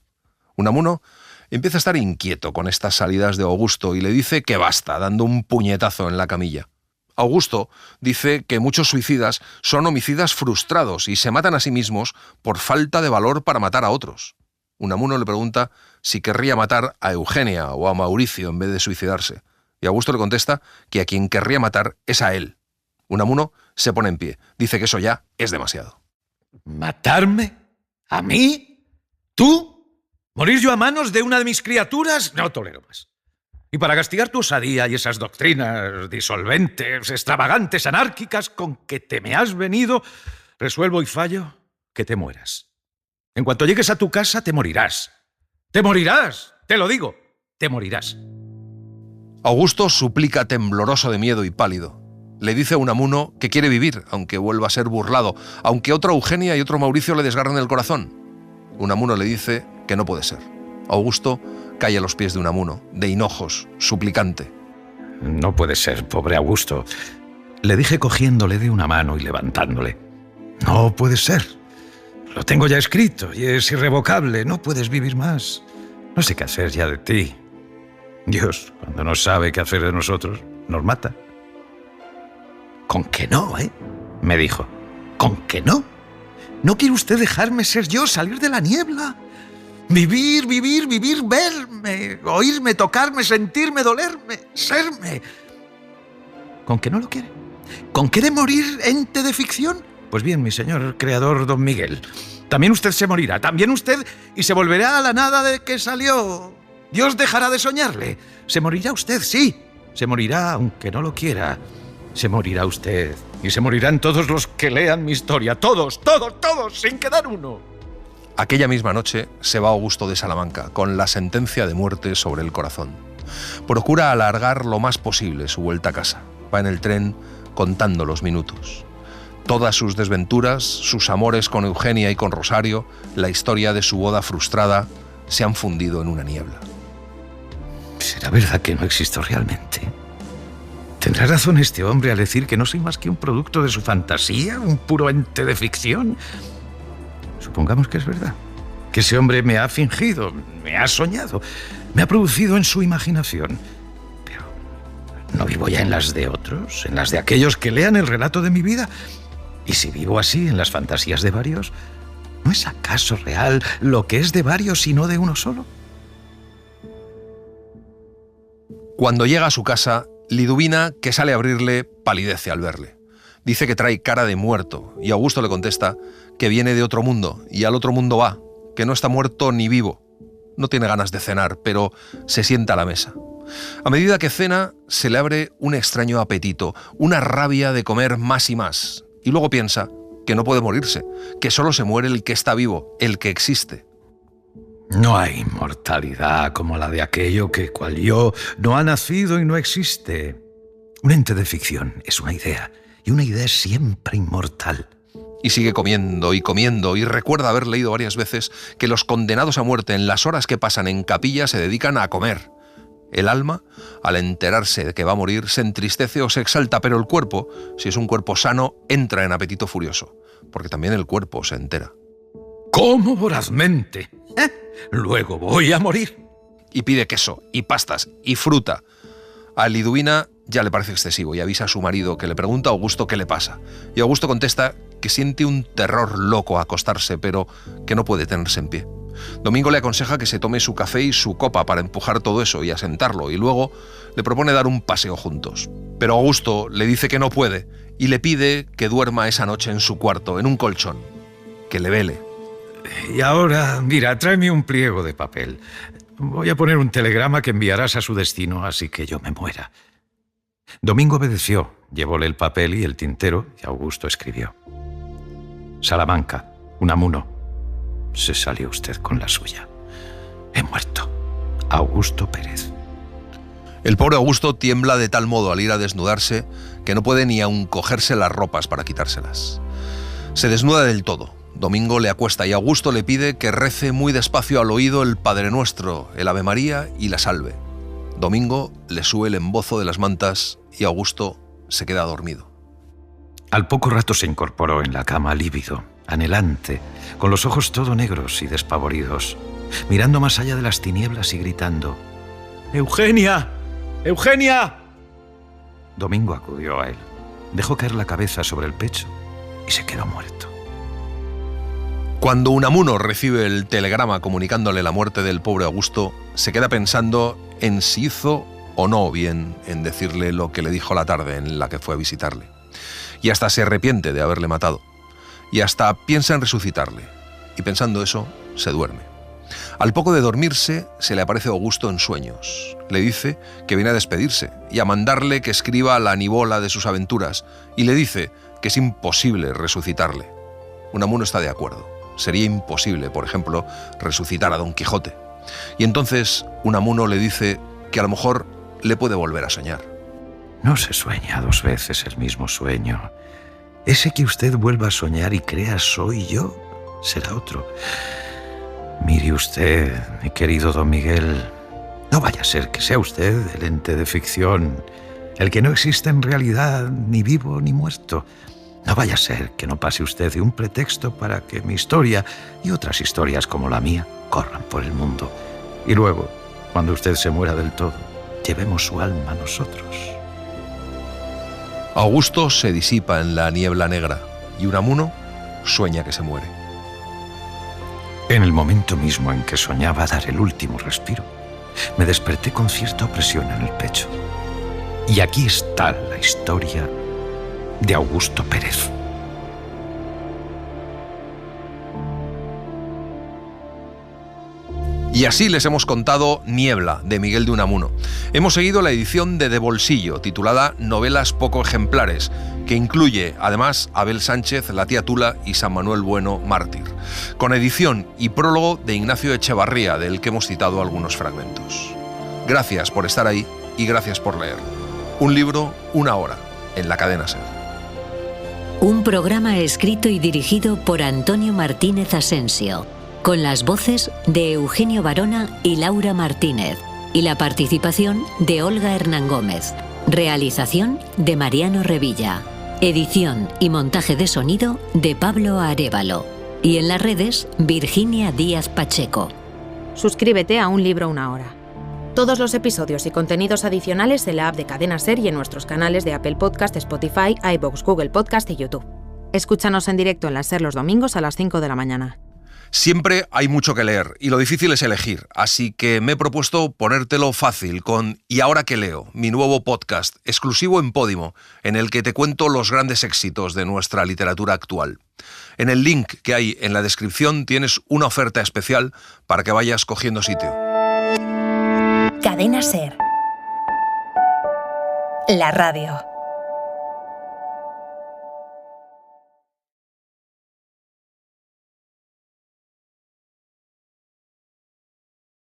Unamuno empieza a estar inquieto con estas salidas de Augusto y le dice que basta, dando un puñetazo en la camilla. Augusto dice que muchos suicidas son homicidas frustrados y se matan a sí mismos por falta de valor para matar a otros. Unamuno le pregunta si querría matar a Eugenia o a Mauricio en vez de suicidarse, y Augusto le contesta que a quien querría matar es a él. Unamuno se pone en pie, dice que eso ya es demasiado. ¿Matarme? ¿A mí? ¿Tú? ¿Morir yo a manos de una de mis criaturas? No tolero más. Y para castigar tu osadía y esas doctrinas disolventes, extravagantes, anárquicas con que te me has venido, resuelvo y fallo que te mueras. En cuanto llegues a tu casa, te morirás. ¡Te morirás! Te lo digo, te morirás. Augusto suplica tembloroso de miedo y pálido. Le dice a Unamuno que quiere vivir, aunque vuelva a ser burlado, aunque otra Eugenia y otro Mauricio le desgarren el corazón. Unamuno le dice que no puede ser. Augusto cae a los pies de Unamuno, de hinojos, suplicante. No puede ser, pobre Augusto. Le dije cogiéndole de una mano y levantándole. No puede ser. Lo tengo ya escrito y es irrevocable. No puedes vivir más. No sé qué hacer ya de ti. Dios, cuando no sabe qué hacer de nosotros, nos mata. ¿Con que no, me dijo. ¿Con que no? ¿No quiere usted dejarme ser yo, salir de la niebla? Vivir, vivir, vivir, verme, oírme, tocarme, sentirme, dolerme, serme. ¿Con que no lo quiere? ¿Con que de morir, ente de ficción? Pues bien, mi señor creador don Miguel, también usted se morirá, también usted, y se volverá a la nada de que salió. Dios dejará de soñarle. Se morirá usted, sí. Se morirá, aunque no lo quiera. Se morirá usted. Y se morirán todos los que lean mi historia. Todos, todos, todos, sin quedar uno. Aquella misma noche se va Augusto de Salamanca, con la sentencia de muerte sobre el corazón. Procura alargar lo más posible su vuelta a casa. Va en el tren contando los minutos. Todas sus desventuras, sus amores con Eugenia y con Rosario, la historia de su boda frustrada, se han fundido en una niebla. ¿Será verdad que no existo realmente? ¿Tendrá razón este hombre al decir que no soy más que un producto de su fantasía, un puro ente de ficción? Supongamos que es verdad, que ese hombre me ha fingido, me ha soñado, me ha producido en su imaginación. Pero ¿no vivo ya en las de otros, en las de aquellos que lean el relato de mi vida? Y si vivo así en las fantasías de varios, ¿no es acaso real lo que es de varios y no de uno solo? Cuando llega a su casa, Liduvina, que sale a abrirle, palidece al verle. Dice que trae cara de muerto y Augusto le contesta que viene de otro mundo y al otro mundo va, que no está muerto ni vivo. No tiene ganas de cenar, pero se sienta a la mesa. A medida que cena, se le abre un extraño apetito, una rabia de comer más y más. Y luego piensa que no puede morirse, que solo se muere el que está vivo, el que existe. No hay inmortalidad como la de aquello que, cual yo, no ha nacido y no existe. Un ente de ficción es una idea, y una idea es siempre inmortal. Y sigue comiendo y recuerda haber leído varias veces que los condenados a muerte en las horas que pasan en capilla se dedican a comer. El alma, al enterarse de que va a morir, se entristece o se exalta, pero el cuerpo, si es un cuerpo sano, entra en apetito furioso, porque también el cuerpo se entera. ¡Como vorazmente! Luego voy a morir. Y pide queso, y pastas, y fruta. A Liduvina ya le parece excesivo y avisa a su marido, que le pregunta a Augusto qué le pasa. Y Augusto contesta que siente un terror loco a acostarse, pero que no puede tenerse en pie. Domingo le aconseja que se tome su café y su copa para empujar todo eso y asentarlo, y luego le propone dar un paseo juntos. Pero Augusto le dice que no puede y le pide que duerma esa noche en su cuarto, en un colchón, que le vele. Y ahora, mira, tráeme un pliego de papel. Voy a poner un telegrama que enviarás a su destino, así que yo me muera. Domingo obedeció, llevóle el papel y el tintero, y Augusto escribió: Salamanca, Unamuno. Se salió usted con la suya. He muerto. Augusto Pérez. El pobre Augusto tiembla de tal modo al ir a desnudarse que no puede ni aun cogerse las ropas para quitárselas. Se desnuda del todo. Domingo le acuesta y Augusto le pide que rece muy despacio al oído el Padre Nuestro, el Ave María y la Salve. Domingo le sube el embozo de las mantas y Augusto se queda dormido. Al poco rato se incorporó en la cama lívido, anhelante, con los ojos todo negros y despavoridos, mirando más allá de las tinieblas y gritando: ¡Eugenia! ¡Eugenia! Domingo acudió a él, dejó caer la cabeza sobre el pecho y se quedó muerto. Cuando Unamuno recibe el telegrama comunicándole la muerte del pobre Augusto, se queda pensando en si hizo o no bien en decirle lo que le dijo la tarde en la que fue a visitarle. Y hasta se arrepiente de haberle matado. Y hasta piensa en resucitarle. Y pensando eso, se duerme. Al poco de dormirse, se le aparece Augusto en sueños. Le dice que viene a despedirse y a mandarle que escriba la nivola de sus aventuras. Y le dice que es imposible resucitarle. Unamuno está de acuerdo. Sería imposible, por ejemplo, resucitar a Don Quijote. Y entonces Unamuno le dice que a lo mejor le puede volver a soñar. No se sueña 2 veces el mismo sueño. Ese que usted vuelva a soñar y crea soy yo, será otro. Mire usted, mi querido don Miguel, no vaya a ser que sea usted el ente de ficción, el que no existe en realidad, ni vivo ni muerto. No vaya a ser que no pase usted de un pretexto para que mi historia y otras historias como la mía corran por el mundo. Y luego, cuando usted se muera del todo, llevemos su alma a nosotros. Augusto se disipa en la niebla negra y Unamuno sueña que se muere. En el momento mismo en que soñaba dar el último respiro, me desperté con cierta opresión en el pecho. Y aquí está la historia de Augusto Pérez. Y así les hemos contado Niebla, de Miguel de Unamuno. Hemos seguido la edición de Bolsillo, titulada Novelas poco ejemplares, que incluye, además, Abel Sánchez, La tía Tula y San Manuel Bueno, mártir, con edición y prólogo de Ignacio Echevarría, del que hemos citado algunos fragmentos. Gracias por estar ahí y gracias por leer. Un libro, una hora, en la cadena SER. Un programa escrito y dirigido por Antonio Martínez Asensio, con las voces de Eugenio Barona y Laura Martínez, y la participación de Olga Hernán Gómez. Realización de Mariano Revilla. Edición y montaje de sonido de Pablo Arévalo. Y en las redes, Virginia Díaz Pacheco. Suscríbete a Un libro, una hora. Todos los episodios y contenidos adicionales en la app de Cadena SER y en nuestros canales de Apple Podcast, Spotify, iVoox, Google Podcast y YouTube. Escúchanos en directo en la SER los domingos a las 5 de la mañana. Siempre hay mucho que leer y lo difícil es elegir, así que me he propuesto ponértelo fácil con ¿Y ahora qué leo?, mi nuevo podcast, exclusivo en Podimo, en el que te cuento los grandes éxitos de nuestra literatura actual. En el link que hay en la descripción tienes una oferta especial para que vayas cogiendo sitio. Cadena SER. La radio.